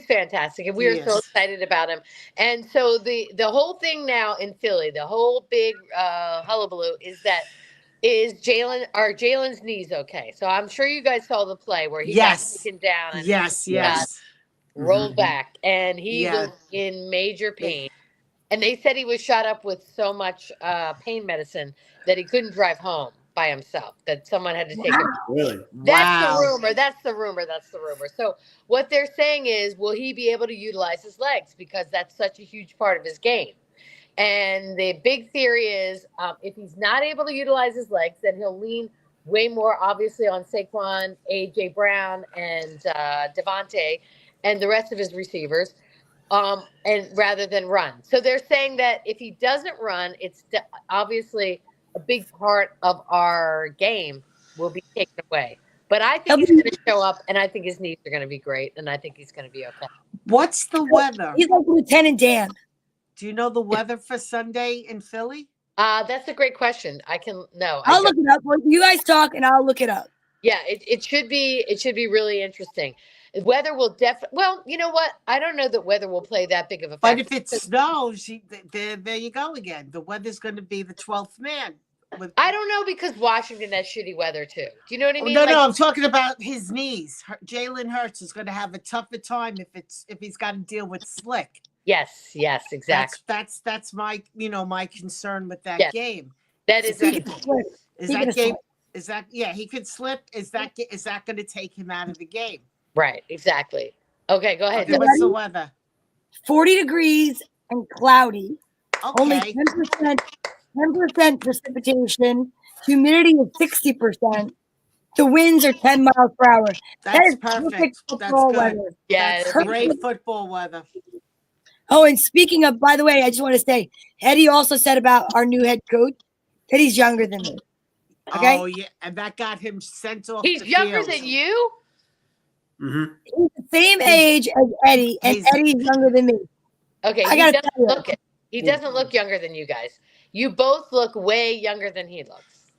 fantastic, and we He are so is. excited about him. And so the whole thing now in Philly, the whole big hullabaloo is Jalen's knees okay? So I'm sure you guys saw the play where he Yes. got taken down and Yes. rolled back, and he Yeah. was in major pain. And they said he was shot up with so much pain medicine that he couldn't drive home by himself. That someone had to take him. Really? That's the rumor. So what they're saying is, will he be able to utilize his legs? Because that's such a huge part of his game. And the big theory is, if he's not able to utilize his legs, then he'll lean way more obviously on Saquon, A.J. Brown, and Devontae, and the rest of his receivers, and rather than run. So they're saying that if he doesn't run, it's obviously a big part of our game will be taken away. But I think he's going to show up, and I think his knees are going to be great, and I think he's going to be okay. What's the weather? He's like Lieutenant Dan. Do you know the weather for Sunday in Philly? That's a great question. I'll look it up. Well, you guys talk, and I'll look it up. Yeah, it should be really interesting. Weather will definitely. Well, you know what? I don't know that weather will play that big of a factor. But if it snows, there you go again. The weather's going to be the 12th man. I don't know because Washington has shitty weather too. Do you know what I mean? No, I'm talking about his knees. Jalen Hurts is going to have a tougher time if he's got to deal with slick. Yes, exactly. That's my my concern with that Yes. game. That is He could slip. Is He that could game? slip. He could slip. Is that going to take him out of the game? right. Exactly. Okay, go ahead. Okay, what's the weather? 40 degrees and cloudy. Only Okay. 10% precipitation. Humidity is 60%. The winds are 10 miles per hour. That That's is perfect. That's football good. weather. Yeah, That's great football weather. Oh, and speaking of, by the way, I just want to say, Eddie also said about our new head coach that he's younger than me. Okay? Oh yeah, and that got him sent off. He's the younger field. than you. Mm-hmm. He's the same age as Eddie, and He's- Eddie's younger than me. Okay, I he gotta doesn't tell you. look it. He doesn't look younger than you guys. You both look way younger than he looks.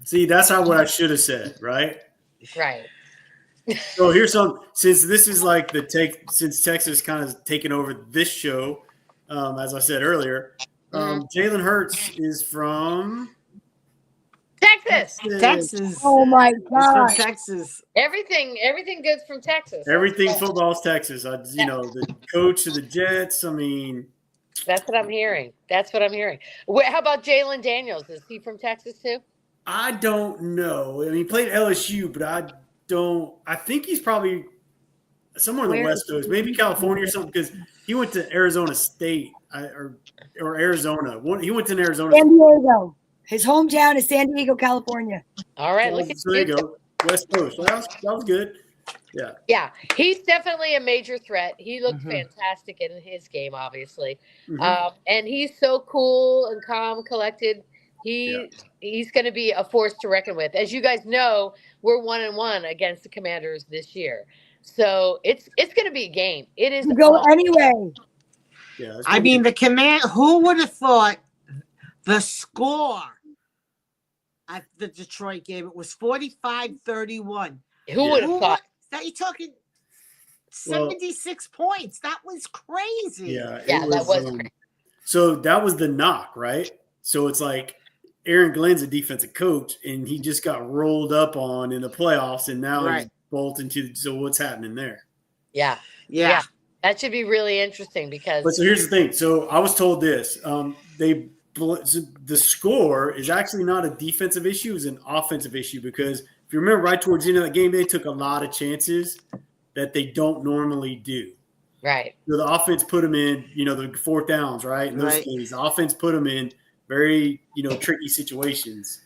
See, that's not what I should have said, right? Right. So here's some. Since this is like since Texas kind of taken over this show, as I said earlier, Jalen Hurts is from Texas. Texas. Oh my He's from God. Texas. Everything good's from Texas. Everything football's Texas. The coach of the Jets. I mean, That's what I'm hearing. How about Jalen Daniels? Is he from Texas too? I don't know. I mean, he played LSU, but I think he's probably somewhere in the Where West is Coast, he? maybe California or something, because he went to Arizona State or Arizona. He went to Arizona. San Diego. His hometown is San Diego, California. All right, look at So there you go. West Coast. Well, that was good. Yeah. Yeah, he's definitely a major threat. He looked Mhm. fantastic in his game, obviously, Mhm. and he's so cool and calm, collected. He's going to be a force to reckon with. As you guys know, we're 1-1 against the Commanders this year, so it's going to be a game. It is. You go anyway. Yeah. I mean, the command. Who would have thought the score at the Detroit game? It was 45-31. Who would have thought? That you're talking 76 points. That was crazy. Yeah. Yeah, that was crazy. So that was the knock, right? So it's like Aaron Glenn's a defensive coach, and he just got rolled up on in the playoffs, and now he's bolting to. So what's happening there? Yeah. That should be really interesting because. But so here's the thing. So I was told this. The score is actually not a defensive issue; it's an offensive issue because if you remember, right towards the end of the game, they took a lot of chances that they don't normally do. Right. So the offense put them in, the fourth downs, right? In those cases, the offense put them in very, tricky situations.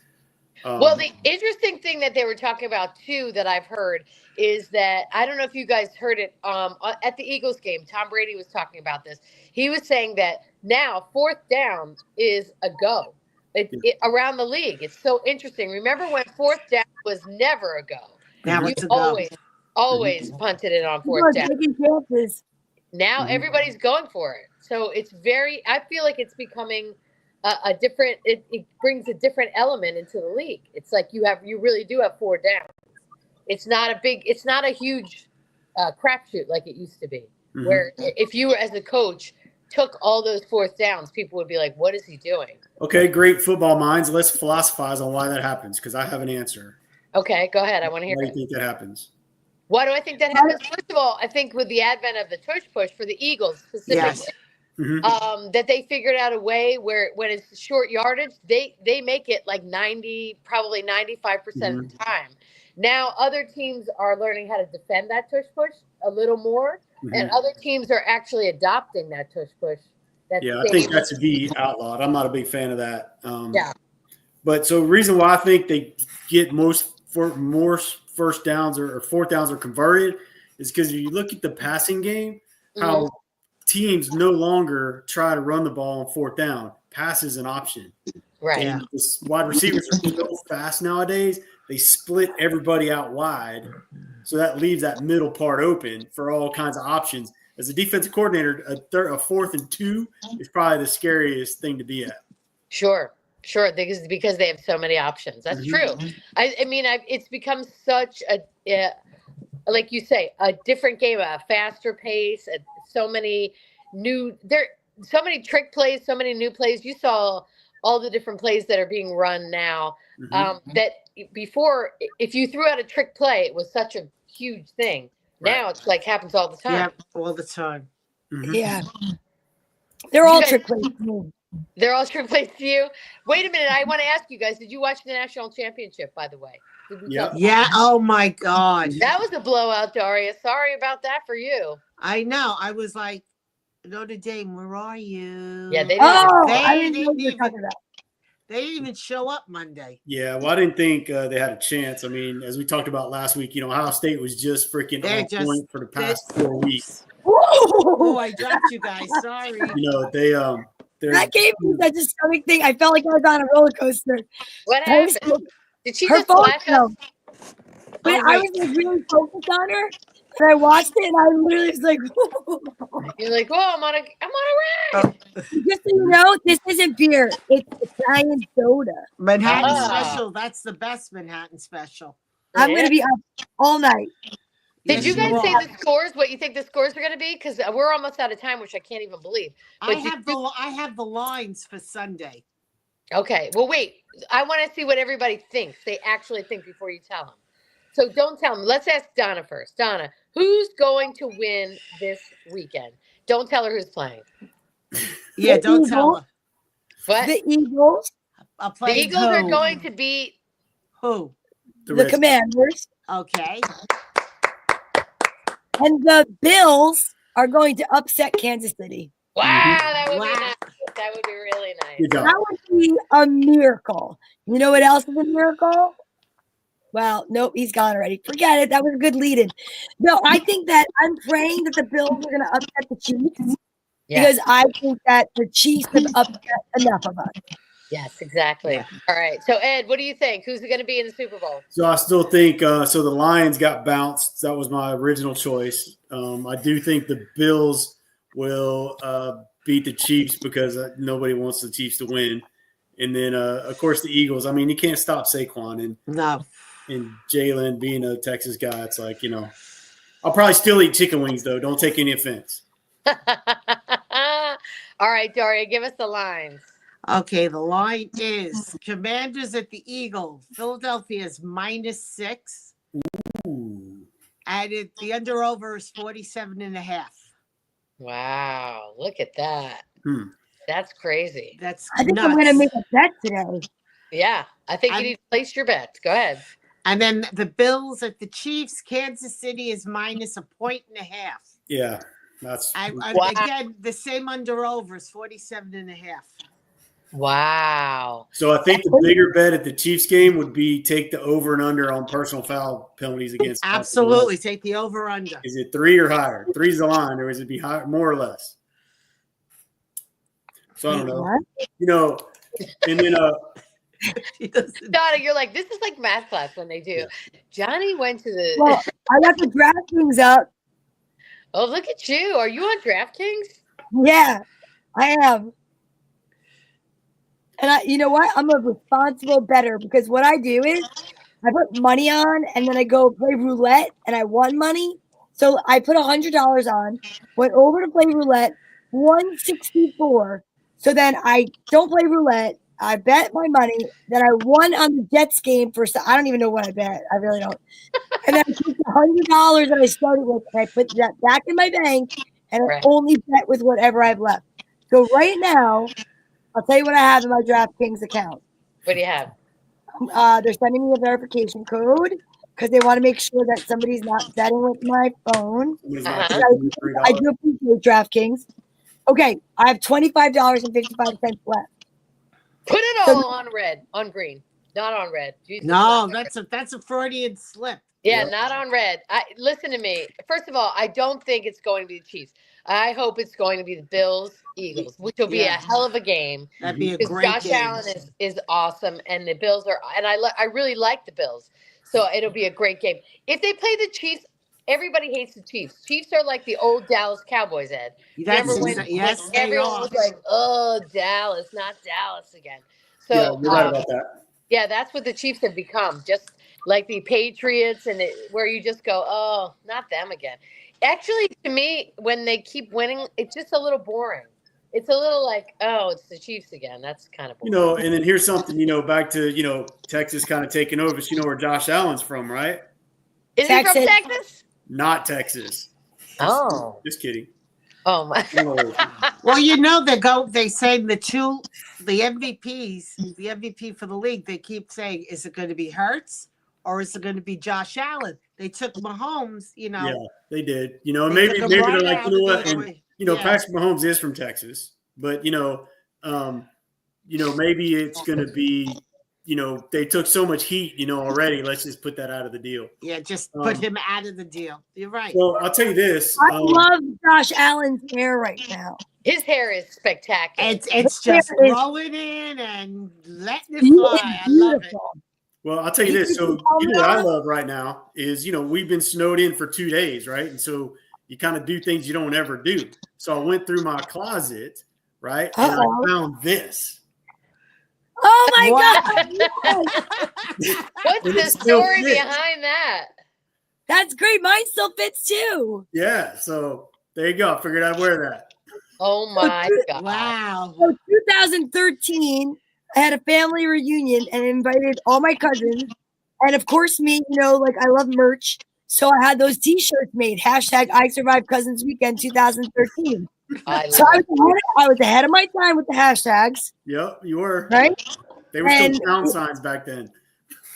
Well, the interesting thing that they were talking about too that I've heard is that I don't know if you guys heard it at the Eagles game. Tom Brady was talking about this. He was saying that now fourth down is a go around the league. It's so interesting. Remember when fourth down was never a go? Now it's a go. Always punted it on fourth down. Now everybody's going for it. So it's I feel like it's becoming a different, it brings a different element into the league. It's like you really do have four downs. It's not a huge crapshoot like it used to be, where if you as a coach took all those fourth downs, people would be like, what is he doing? Okay, great football minds. Let's philosophize on why that happens because I have an answer. Okay, go ahead. I want to hear Why it. do you think that happens? Why do I think that happens? First of all, I think with the advent of the tush push for the Eagles specifically, that they figured out a way where when it's short yardage, they make it like 90, probably 95% of the time. Now other teams are learning how to defend that tush push a little more, and other teams are actually adopting that tush push. I think that should be outlawed. I'm not a big fan of that. But so the reason why I think they get more first downs or fourth downs are converted is because if you look at the passing game, how teams no longer try to run the ball on fourth down. Pass is an option. Right. And the wide receivers are so fast nowadays, they split everybody out wide. So that leaves that middle part open for all kinds of options. As a defensive coordinator, a 4th and 2 is probably the scariest thing to be at. Sure, because they have so many options. That's true. I mean, it's become such a, like you say, a different game, a faster pace, and so many trick plays, so many new plays. You saw all the different plays that are being run now. That before, if you threw out a trick play, it was such a huge thing. Now it's like happens all the time. Yeah, all the time. Yeah. They're all trick plays. They're all trick plays to you. Wait a minute. I want to ask you guys, did you watch the national championship, by the way? Yeah. Oh, my God. That was a blowout, Daria. Sorry about that for you. I know. I was like, Notre Dame, where are you? Yeah, they didn't even show up Monday. Yeah, well, I didn't think they had a chance. I mean, as we talked about last week, Ohio State was just freaking on point for the past 4 weeks. Oh, I dropped you guys. Sorry. That game was such a stomach thing. I felt like I was on a roller coaster. What happened? Did she just flash us? But I was like really focused on her, and I watched it, and I literally was like, "You're like, whoa, I'm on a ride." Just so you know, this isn't beer; it's Italian soda. Manhattan Special. That's the best Manhattan Special. I'm gonna be up all night. Did you guys say the scores? What you think the scores are going to be? Because we're almost out of time, which I can't even believe. But I have the lines for Sunday. Okay. Well, wait. I want to see what everybody thinks. They actually think before you tell them. So don't tell them. Let's ask Donna first. Donna, who's going to win this weekend? Don't tell her who's playing. Yeah, don't tell her. What? The Eagles. The Eagles are going to beat Who? The Redskins. Commanders. Okay. And the Bills are going to upset Kansas City. Wow, that would Wow. be nice. That would be really nice. Good job. That would be a miracle. You know what else is a miracle? Well, nope, he's gone already. Forget it. That was a good lead-in. No, I think that I'm praying that the Bills are going to upset the Chiefs because I think that the Chiefs have upset enough of us. Yes, exactly. Yeah. All right. So, Ed, what do you think? Who's going to be in the Super Bowl? So I still think so. The Lions got bounced. That was my original choice. I do think the Bills will beat the Chiefs because nobody wants the Chiefs to win. And then, of course, the Eagles. I mean, you can't stop Saquon and Jalen being a Texas guy. It's like, I'll probably still eat chicken wings, though. Don't take any offense. All right, Daria, give us the lines. Okay, the line is Commanders at the Eagles. Philadelphia is -6. Ooh. And the under-over is 47.5. Wow, look at that. That's crazy. That's I think nuts. I'm going to make a bet today. Yeah, I think you need to place your bet. Go ahead. And then the Bills at the Chiefs. Kansas City is -1.5. Yeah, that's And Wow. again, the same under-over is 47.5. Wow. so. I think the bigger bet at the Chiefs game would be take the over and under on personal foul penalties against. Absolutely, take the over/under. Is it 3 or higher? 3 is the line, or is it be higher, more or less? So I don't know. And then Donna, you're like, this is like math class when they do. Johnny went to the. Well, I got the DraftKings up. Oh, look at you. Are you on DraftKings? Yeah, I am. And you know what? I'm a responsible bettor because what I do is I put money on and then I go play roulette and I won money. So I put $100 on, went over to play roulette, won 64. So then I don't play roulette. I bet my money. Then I won on the Jets game I don't even know what I bet. I really don't. And then I took the $100 that I started with and I put that back in my bank and I only bet with whatever I've left. So right now, I'll tell you what I have in my DraftKings account. What do you have? They're sending me a verification code because they want to make sure that somebody's not betting with my phone. I do appreciate DraftKings. Okay, I have $25.55 left. Put it all on red, on green, not on red. Jesus, No, not that's a Freudian slip. Yeah, not on red. Listen to me. First of all, I don't think it's going to be the Chiefs. I hope it's going to be the Bills, Eagles, which will be a hell of a game. That'd be a great Josh game. Allen is awesome, and the Bills are, and I really like the Bills, so it'll be a great game. If they play the Chiefs, everybody hates the Chiefs. Chiefs are like the old Dallas Cowboys, Ed. Remember when everyone was like, "Oh, Dallas, not Dallas again." So you're right about that. Yeah, that's what the Chiefs have become, just like the Patriots, and where you just go, "Oh, not them again." Actually, to me, when they keep winning, it's just a little boring. It's a little like, oh, it's the Chiefs again. That's kind of boring. And then here's something, back to, Texas kind of taking over. So, where Josh Allen's from, right? Is he from Texas? Not Texas. Just kidding. Oh my. Well, they say the MVPs, the MVP for the league, they keep saying, is it going to be Hurts or is it going to be Josh Allen? They took Mahomes, Yeah, they did. Maybe they're like, what? And, Patrick Mahomes is from Texas, but maybe it's going to be, they took so much heat, already. Let's just put that out of the deal. Yeah, just put him out of the deal. You're right. Well, I'll tell you this. I love Josh Allen's hair right now. His hair is spectacular. It's just rolling in and letting it fly. I love it. Well, I'll tell you this. So, what I love right now is, we've been snowed in for 2 days, right? And so you kind of do things you don't ever do. So I went through my closet, right? And I found this. Oh my God. What's the story behind that? That's great. Mine still fits too. Yeah. So there you go. I figured I'd wear that. Oh my God. Wow. So 2013, I had a family reunion and invited all my cousins. And of course, me, I love merch. So I had those t-shirts made. # I Survived Cousins Weekend 2013. I was ahead of my time with the hashtags. Yep, you were. Right? They were still pound signs back then.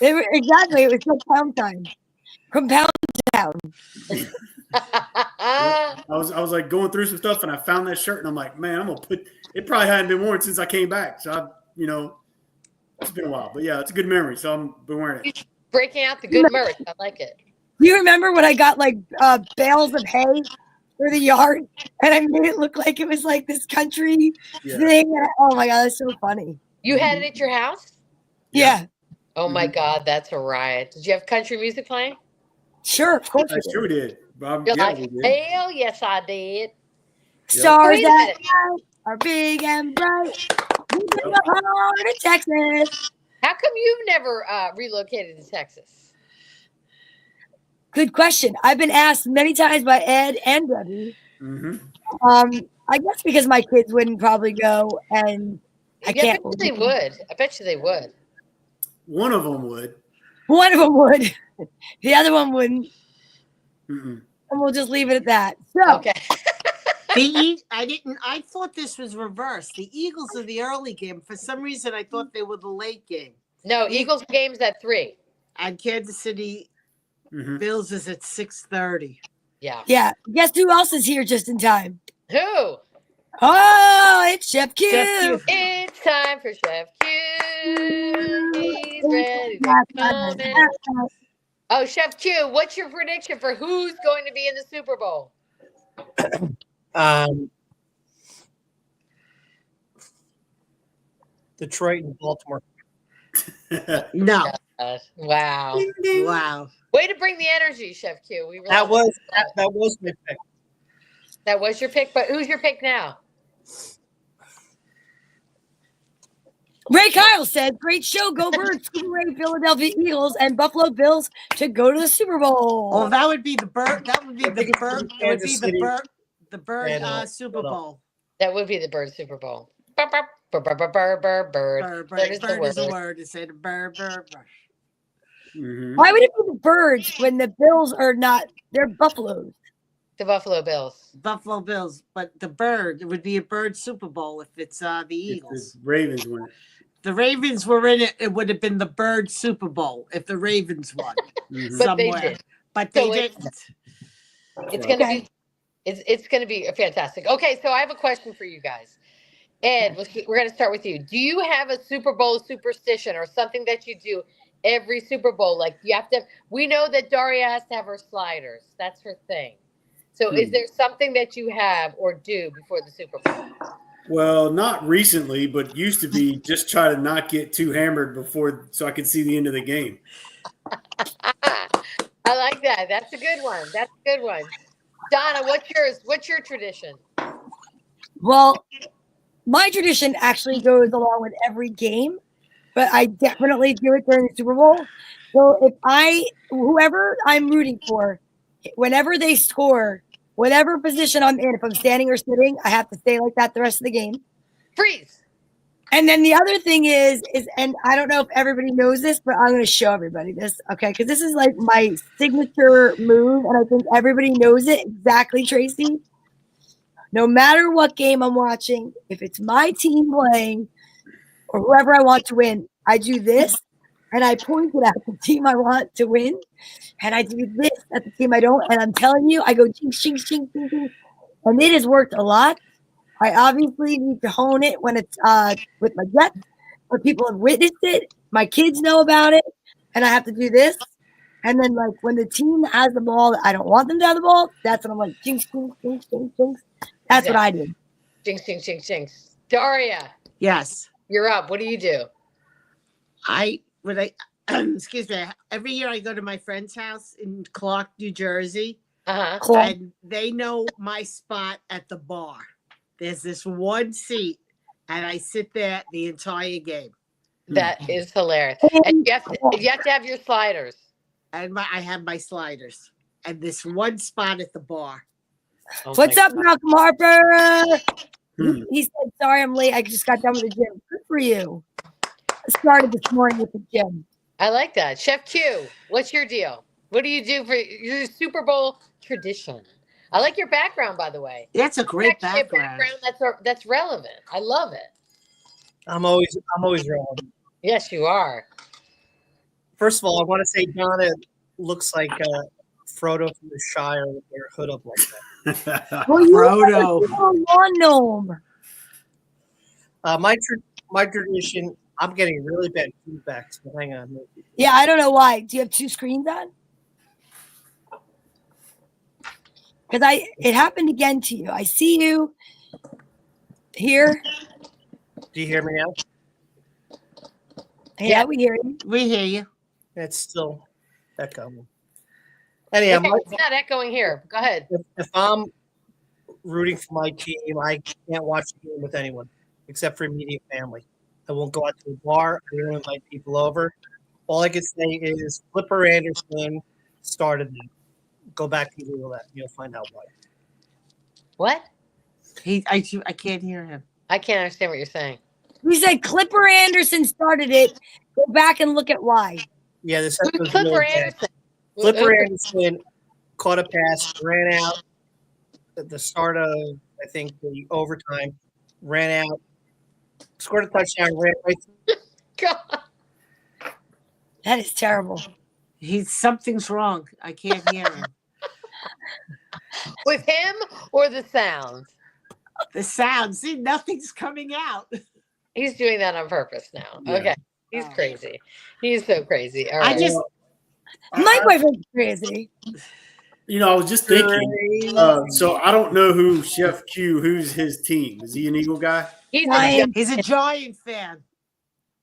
Exactly. It was like Pound Time. From Pound Town. I was like going through some stuff and I found that shirt and I'm like, man, I'm gonna put it. Probably hadn't been worn since I came back, so it's been a while. But yeah, it's a good memory, so I'm been wearing it. Breaking out the good merch. I like it. You remember when I got like bales of hay for the yard and I made it look like it was like this country thing? Oh my god, that's so funny. You had it at your house? Yeah. Oh my god, that's a riot. Did you have country music playing? Sure, of course. I sure did. Bob, You're yeah, like, we did. hell yes, I did. Stars Wait a that minute. night are big and bright. In the heart of Texas. How come you've never relocated to Texas? Good question. I've been asked many times by Ed and Debbie. I guess because my kids wouldn't probably go, and I Yeah, can't. I bet you they would. I bet you they would. One of them would. One of them would. The other one wouldn't. Mm-mm. And we'll just leave it at that. So, Okay. I thought this was reversed. The Eagles are the early game. For some reason, I thought they were the late game. No, Eagles game's at 3. And Kansas City Bills is at 6:30. Yeah. yeah. Guess who else is here just in time? Who? Oh, it's Chef Q. Chef Q. It's time for Chef Q. He's ready to come in. Oh, Chef Q, what's your prediction for who's going to be in the Super Bowl? Detroit and Baltimore. No. Wow. Wow. Way to bring the energy, Chef Q. We really That was my pick. That was your pick, but who's your pick now? Ray Kyle said, great show. Go Birds. Super Ray, Philadelphia Eagles, and Buffalo Bills to go to the Super Bowl. Oh, that would be the bird. That would be the think it's bird. It would Kansas be City the bird and, Super Bowl. That would be the Bird Super Bowl. Bird. That is the Bird is a word. word. It said bird. Why would it be the Birds when the Bills are not? They're Buffaloes. The Buffalo Bills. Buffalo Bills, but the bird. It would be a bird Super Bowl if it's the If Eagles. the Ravens win it. The Ravens were in it. It would have been the bird Super Bowl if the Ravens won But they somewhere. did. But they So didn't. It's gonna be it's gonna be fantastic. Okay, so I have a question for you guys. Ed, we're gonna start with you. Do you have a Super Bowl superstition or something that you do every Super Bowl? Like you have to we know that Daria has to have her sliders. That's her thing. So is there something that you have or do before the Super Bowl? Well, not recently, but used to be just try to not get too hammered before so I could see the end of the game. I like that. That's a good one. That's a good one. Donna, what's yours? What's your tradition? Well, my tradition actually goes along with every game, but I definitely do it during the Super Bowl. So if whoever I'm rooting for, whenever they score, whatever position I'm in, if I'm standing or sitting, I have to stay like that the rest of the game. Freeze. And then the other thing is, and I don't know if everybody knows this, but I'm going to show everybody this, okay? Because this is like my signature move, and I think everybody knows it exactly, Tracy. No matter what game I'm watching, if it's my team playing or whoever I want to win, I do this, and I point it at the team I want to win, and I do this at the team I don't, and I'm telling you, I go jinx, jinx, jinx, jinx, jinx, and it has worked a lot. I obviously need to hone it when it's with my Jets, but people have witnessed it. My kids know about it, and I have to do this. And then, like, when the team has the ball, I don't want them to have the ball. That's when I'm like, jinx, jinx, jinx, jinx, jinx. That's what I do. Jinx, jinx, jinx, jinx. Daria, Yes. you're up. What do you do? Excuse me. Every year I go to my friend's house in Clark, New Jersey, Uh-huh. and they know my spot at the bar. There's this one seat, and I sit there the entire game. That is hilarious. And you have to have your sliders. And I have my sliders. And this one spot at the bar. Oh What's my up, Malcolm Harper? He said, sorry, I'm late. I just got done with the gym. Good for you. I started this morning with the gym. I like that. Chef Q, what's your deal? What do you do for your Super Bowl tradition? I like your background, by the way. That's a great It's actually background. a background that's relevant. I love it. I'm always relevant. Yes, you are. First of all, I want to say Donna looks like Frodo from the Shire with their hood up like that. Well, you Frodo. are a lawn gnome. My tradition. I'm getting really bad feedback. So hang on. Yeah, I don't know why. Do you have two screens on? Because it happened again to you. I see you here. Do you hear me now? Yeah, we hear you. We hear you. It's still echoing. Anyhow, Okay, it's not echoing here. Go ahead. if I'm rooting for my team, I can't watch the game with anyone except for immediate family. I won't go out to a bar. I don't invite people over. All I can say is Flipper Anderson started that. Go back and Google that. You'll find out why. What? I can't hear him. I can't understand what you're saying. We said Clipper Anderson started it. Go back and look at why. Yeah, this Who's episode's Clipper really bad. Anderson? Flipper Anderson caught a pass, ran out at the start of, I think, the overtime, ran out, scored a touchdown, ran right through. God. That is terrible. Something's wrong. I can't hear him. With him or the sounds? The sound. See, nothing's coming out. He's doing that on purpose now. Yeah. Okay. He's crazy. He's so crazy. All I right. just My boyfriend's crazy. I was just thinking. So I don't know who Chef Q. Who's his team? Is he an Eagle guy? He's Ryan. he's a Giant fan.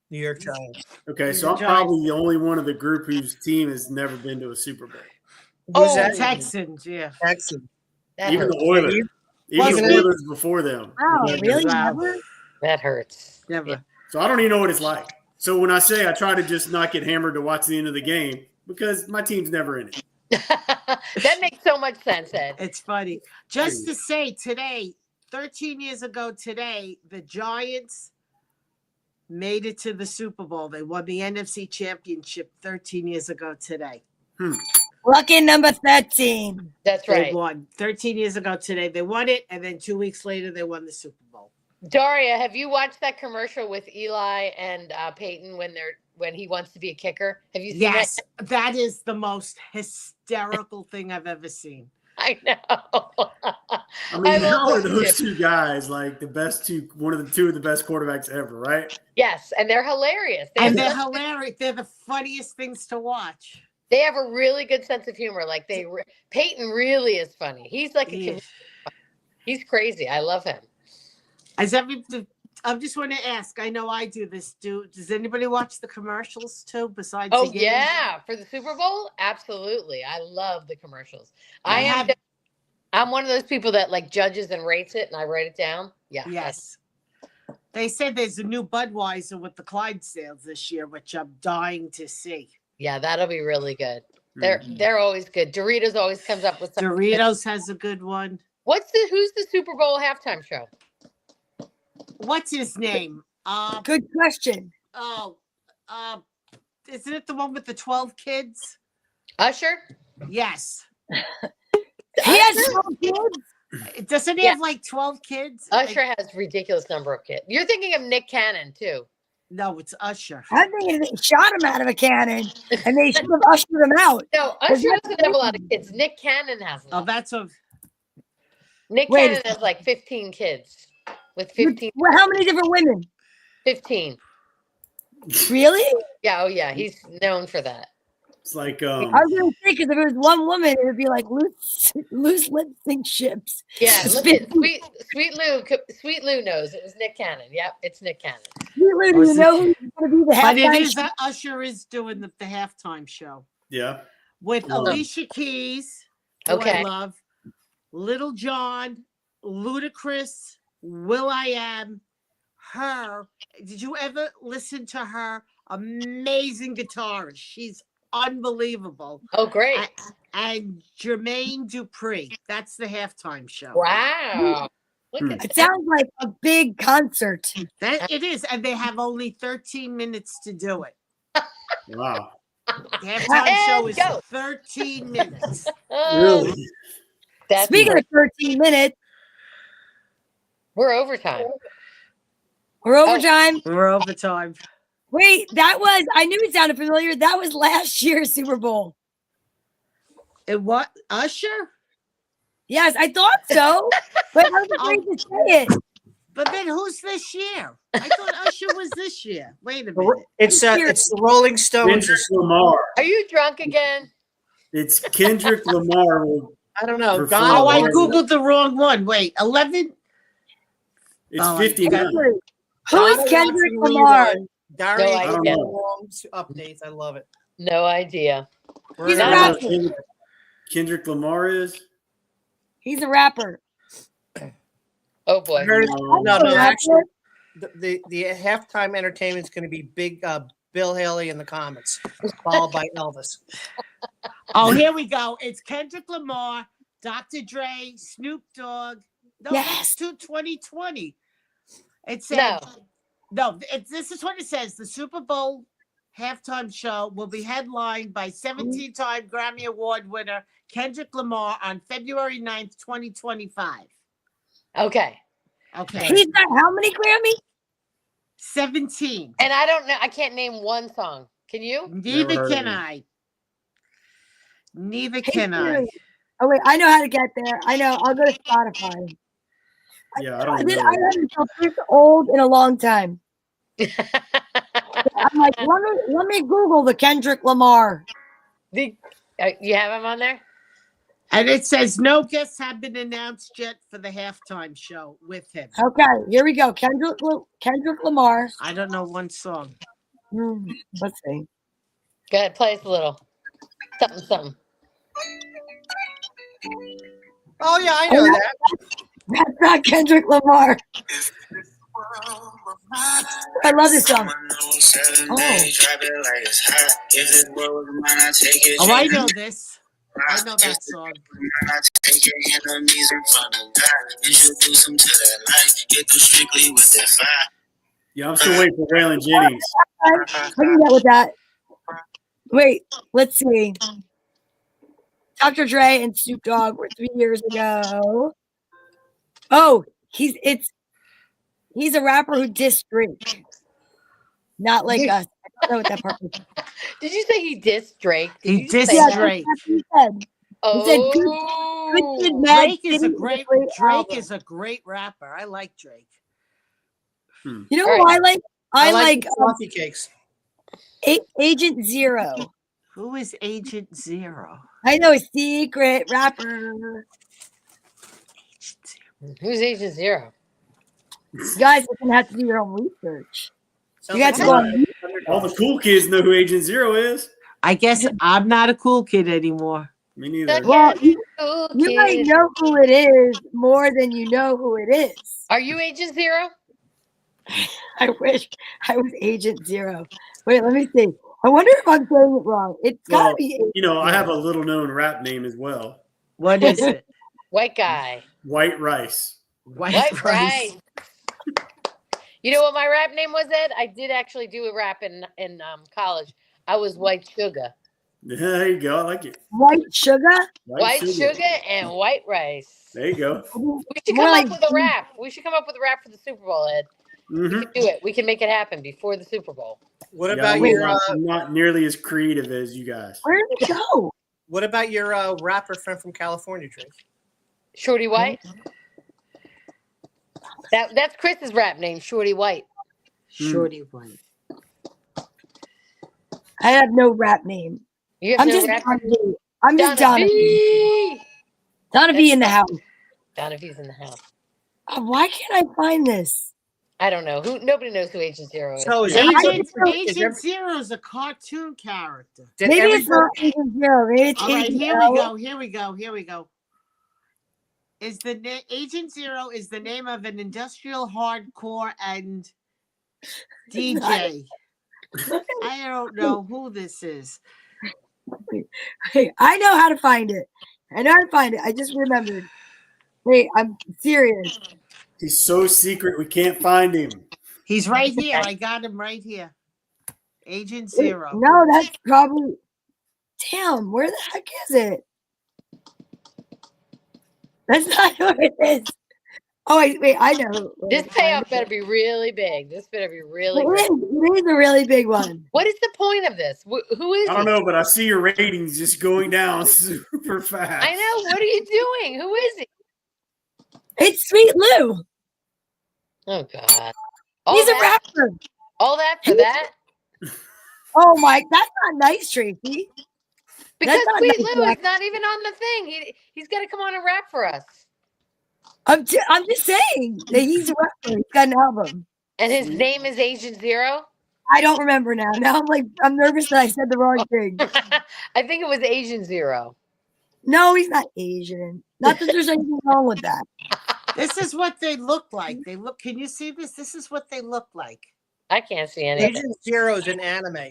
New York Giants. Okay, He's so a I'm Giants. probably the only one of the group whose team has never been to a Super Bowl. Who's Oh, that? Texans, yeah. Texans. that Even hurts. the Oilers. Even Wasn't the it? Oilers before them. Wow, Yeah. really? Wow. Never? That hurts. Never. Yeah. So I don't even know what it's like. So when I say I try to just not get hammered to watch the end of the game, because my team's never in it. That makes so much sense, Ed. It's funny. Just to say today, 13 years ago today, the Giants made it to the Super Bowl. They won the NFC Championship 13 years ago today. Lucky number 13. That's They right. won 13 years ago today. They won it, and then 2 weeks later, they won the Super Bowl. Daria, have you watched that commercial with Eli and Peyton when he wants to be a kicker? Have you seen Yes, that is the most hysterical thing I've ever seen. that? I know. I mean, love how are those those two. two guys like one of the two of the best quarterbacks ever, right? Yes, and they're hilarious. And they're hilarious. They're the funniest things to watch. They have a really good sense of humor. Like Peyton really is funny. He's like Yeah. he's crazy. I love him. I just want to ask. I know I do this. Does anybody watch the commercials too? Besides, Oh the games? yeah, for the Super Bowl, absolutely. I love the commercials. I I'm one of those people that like judges and rates it, and I write it down. Yeah. Yes. They said there's a new Budweiser with the Clydesdales this year, which I'm dying to see. Yeah, that'll be really good. They're always good. Doritos always comes up with something. Doritos has a good one. Who's the Super Bowl halftime show? What's his name? Good question. Isn't it the one with the 12 kids? Usher? Yes. He has 12 kids. Doesn't he have like 12 kids? Usher has ridiculous number of kids. You're thinking of Nick Cannon too. No, it's Usher. I think they shot him out of a cannon and they should have ushered him out. No, Usher doesn't have a lot of kids. Nick Cannon has a Oh, lot. that's a. Nick Wait a Cannon has like 15 kids. With 15. Well, how many different women? 15. Really? Yeah, oh yeah, he's known for that. It's like I was going to say, because if it was one woman, it would be like loose lip sync ships. Yeah, It's look at Sweet Lou knows it was Nick Cannon. Yep, it's Nick Cannon. Sweet Lou, do you know who's going to be the But it halftime is show? Usher is doing the halftime show yeah. with Oh. Alicia Keys, who I Okay. love, Little John, Ludacris, Will.i.am, her. Did you ever listen to her? Amazing guitarist. She's unbelievable. Oh, great. And Jermaine Dupri. That's the halftime show. Wow. Look at It that. sounds like a big concert. That it is, and they have only 13 minutes to do it. Wow. The halftime And show is go. 13 minutes. Really? That's Speaking of 13 minutes, we're overtime. we're overtime. We're overtime. Wait, I knew it sounded familiar. That was last year's Super Bowl. And what? Usher? Yes, I thought so. But I was afraid to say it. But then who's this year? I thought Usher was this year. Wait a minute. It's the Rolling Stones. Kendrick Lamar. Are you drunk again? It's Kendrick Lamar. I don't know. Perform. Oh, I Lamar. googled the wrong one. Wait, 11? It's Oh, 59. Who is Kendrick Lamar? Daria No idea. updates. I love it. No idea. He's a I rapper. don't know who Kendrick Lamar is. He's a rapper. Oh boy. No, actually, the halftime entertainment is going to be big. Bill Haley in the comments, followed by Elvis. Oh, here we go. It's Kendrick Lamar, Dr. Dre, Snoop Dogg. No, that's to 2020. It says this is what it says. The Super Bowl halftime show will be headlined by 17-time Grammy Award winner Kendrick Lamar on February 9th, 2025. Okay. He's got how many Grammy? 17. And I don't know. I can't name one song. Can you? Neither can I. Neither can I. Oh wait, I know how to get there. I know. I'll go to Spotify. Yeah, I don't I know. haven't felt this old in a long time. I'm like, let me Google the Kendrick Lamar. You have him on there? And it says no guests have been announced yet for the halftime show with him. Okay, here we go. Kendrick Lamar. I don't know one song. Let's see. Go ahead, play us a little. Something. Oh yeah, I know that. That's not Kendrick Lamar. I love this song. Oh, I know this. I know that song. Yeah, I'm still waiting for Waylon Jennings. I can get with that. Wait, let's see. Dr. Dre and Snoop Dogg were 3 years ago. Oh, he's a rapper who dissed Drake. Not like us. I don't know what that part was. Did you say he dissed Drake? He dissed Yeah, Drake. that's what he said. Oh, He said, good kid, Mad Drake is a City great album. Great rapper. I like Drake. You know All who right. I like? I like coffee cakes. Agent Zero. Who is Agent Zero? I know a secret rapper. who's Agent Zero? You guys are gonna have to do your own research. Sounds You got to go on. All the cool kids know who Agent Zero is. I guess I'm not a cool kid anymore. Me neither. Well, you Cool might kid. know who it is more than you know who it is. Are you Agent Zero? I wish I was Agent Zero. Wait, let me see. I wonder if I'm saying it wrong. It's gotta Well, be. Agent you know, I Zero. have a little known rap name as well. What is it? White guy. White Rice. White rice. You know what my rap name was, Ed? I did actually do a rap in college. I was White Sugar. Yeah, there you go. I like it. White sugar. White sugar and white rice. There you go. We should More come like- up with a rap. We should come up with a rap for the Super Bowl, Ed. We Mm-hmm. can do it. We can make it happen before the Super Bowl. What Yeah, about I'm your not nearly as creative as you guys. Where did it go? What about your rapper friend from California, Trace? Shorty White. That's Chris's rap name, Shorty White. Shorty White. I have no rap name. You have I'm no just rap Donna V. I'm just Donna V. V. Donna V in the house. Donna V's in the house. Why can't I find this? I don't know. Nobody knows who Agent Zero is. So is Agent Zero is a cartoon character. did Maybe it's everybody- not Agent Zero. Maybe it's All right, Agent here L. we go. Here we go. Here we go. Is the Agent Zero is the name of an industrial hardcore and DJ. I don't know who this is. Hey, I know how to find it. I know how to find it. I just remembered. Wait, I'm serious. He's so secret we can't find him. He's right here. I got him right here. Agent Zero. No, that's probably. Damn, where the heck is it? That's not who it is. Oh, wait, I know. This payoff better be really big. This better be really It big. is a really big one. What is the point of this? Who is I don't he? know, but I see your ratings just going down super fast. I know. What are you doing? Who is he? It's Sweet Lou. Oh God. All He's that, a rapper. all that for that? Oh my, that's not nice, Tracy. Because not Sweet nice, Lou is Jack. not even on the thing. He's got to come on and rap for us. I'm just saying that he's a rapper. He's got an album. And his name is Agent Zero. I don't remember now. Now I'm nervous that I said the wrong thing. I think it was Agent Zero. No, he's not Asian. Not that there's anything wrong with that. This is what they look like. They look. Can you see this? This is what they look like. I can't see anything. Agent Zero is an anime.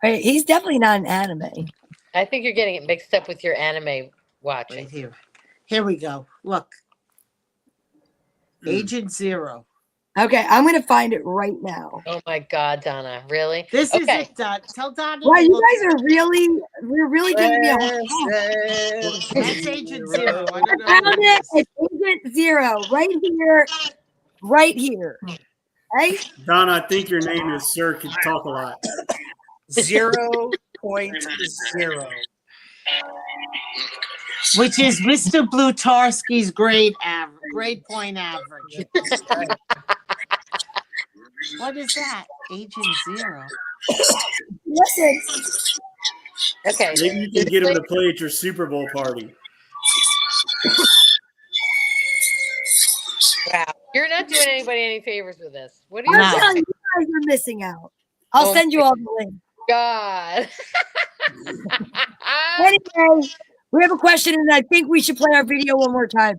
Right, he's definitely not an anime. I think you're getting it mixed up with your anime watching. Right here. Here we go. Look. Agent Zero. Okay, I'm gonna find it right now. Oh my God, Donna! Really? This is Okay. it, Don. Tell Donna. Wow, to you look. guys are really giving me a hard time. That's Agent Zero. I I don't know found what it. it is. It's Agent Zero right here. Right? Donna, I think your name is Sir Can Talk a Lot. 0.0. Which is Mr. Blutarski's grade point average. What is that? Agent Zero. Listen, Okay. Maybe you can get him to play at your Super Bowl party. Wow. You're not doing anybody any favors with this. What are I'm you No. telling you, you guys are missing out. I'll Oh send you my all the link. God. Anyway, we have a question, and I think we should play our video one more time.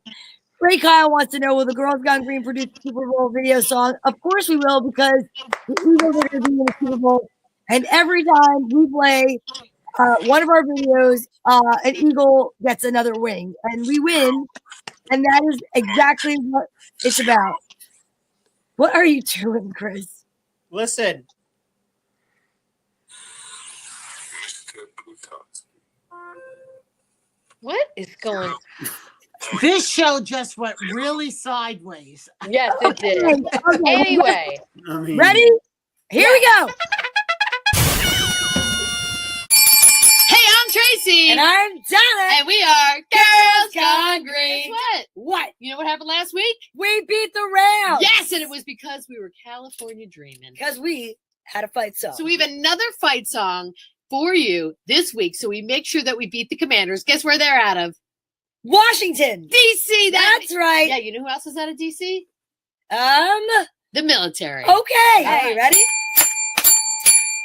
Ray Kyle wants to know, will the Girls Gone Green produce a Super Bowl video song? Of course we will, because the Eagles are going to be in the Super Bowl. And every time we play one of our videos, an Eagle gets another wing. And we win. And that is exactly what it's about. What are you doing, Chris? Listen, What is going? This show just went really sideways. Yes, it did. Okay, Anyway, I mean, ready? Here we go. Hey, I'm Tracy. And I'm Donna. And we are Girls Gone Green. guess what? What? You know what happened last week? We beat the Rams. Yes, and it was because we were California dreaming. Because we had a fight song. So we have another fight song for you this week. So we make sure that we beat the Commanders. Guess where they're out of? Washington. DC. That's right. Yeah, you know who else is out of DC? The military. Okay. All Hey, right. ready?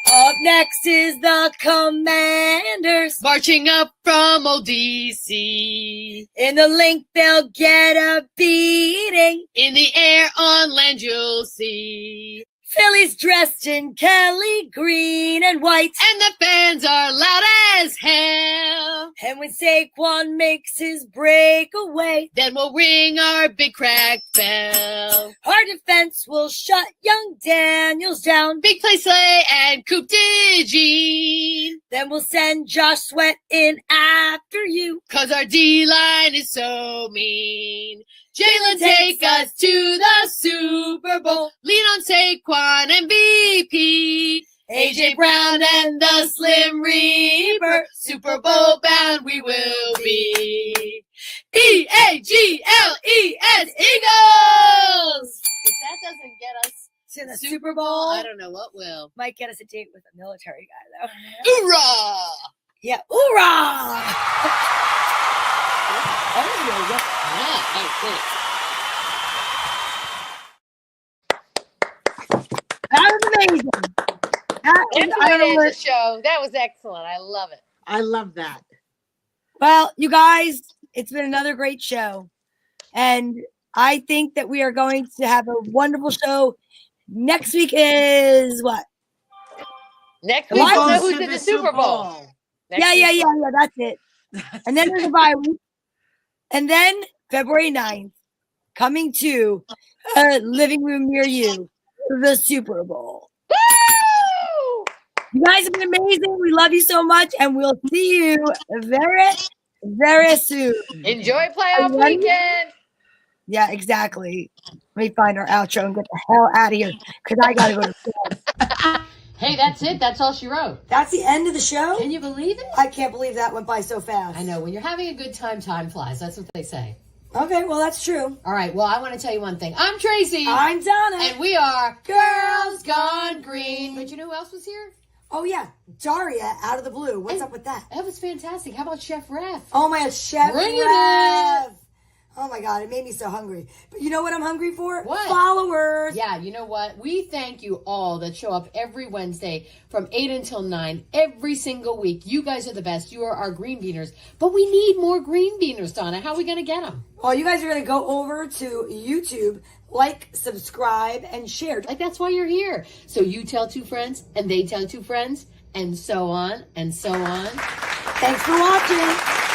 Up next is the Commanders. Marching up from old DC. In the link, they'll get a beating. In the air, on land, you'll see. Phillies dressed in Kelly green and white. And the fans are loud as hell. And when Saquon makes his breakaway, Then we'll ring our big crack bell. our defense will shut young Daniels down. Big play Slay and Coop Digine. Then we'll send Josh Sweat in after you. Cause our D-line is so mean. Jalen, take us to the Super Bowl. Lean on Saquon and VP. AJ Brown and the Slim Reaper. Super Bowl bound we will be. EAGLES, Eagles! If that doesn't get us To the Super Bowl. I don't know what will. Might get us a date with a military guy, though. Hoorah! Yeah, hoorah! Oh, yeah. That was amazing. That was, That's I what don't it know, is, the show. That was excellent. I love it. I love that. well, you guys, it's been another great show. And I think that we are going to have a wonderful show. Next week is what? Next Who week, we'll goes know Goes who's to in the the Super Bowl. Next Yeah, week, that's it. And then there's a bye week. And then February 9th, coming to a living room near you, the Super Bowl. Woo! You guys have been amazing. We love you so much, and we'll see you very, very soon. Enjoy playoff Are you ready? weekend. Yeah, exactly. Let me find our outro and get the hell out of here because I got to go to bed. Hey, that's it. That's all she wrote. That's the end of the show? Can you believe it? I can't believe that went by so fast. I know. When you're having a good time, time flies. That's what they say. Okay, well, that's true. All right. Well, I want to tell you one thing. I'm Tracy. I'm Donna. And we are Girls Gone Green. But you know who else was here? Oh, yeah. Daria out of the blue. What's up with that? That was fantastic. How about Chef Ref? Oh, my God. Chef Bring it Rev. Oh, my God. It made me so hungry. But you know what I'm hungry for? What? Followers. Yeah, you know what? We thank you all that show up every Wednesday from 8 until 9 every single week. You guys are the best. You are our Greenbeaners. But we need more Greenbeaners, Donna. How are we going to get them? Well, you guys are going to go over to YouTube, like, subscribe, and share. Like, that's why you're here. So you tell 2 friends, and they tell 2 friends, and so on, and so on. Thanks for watching.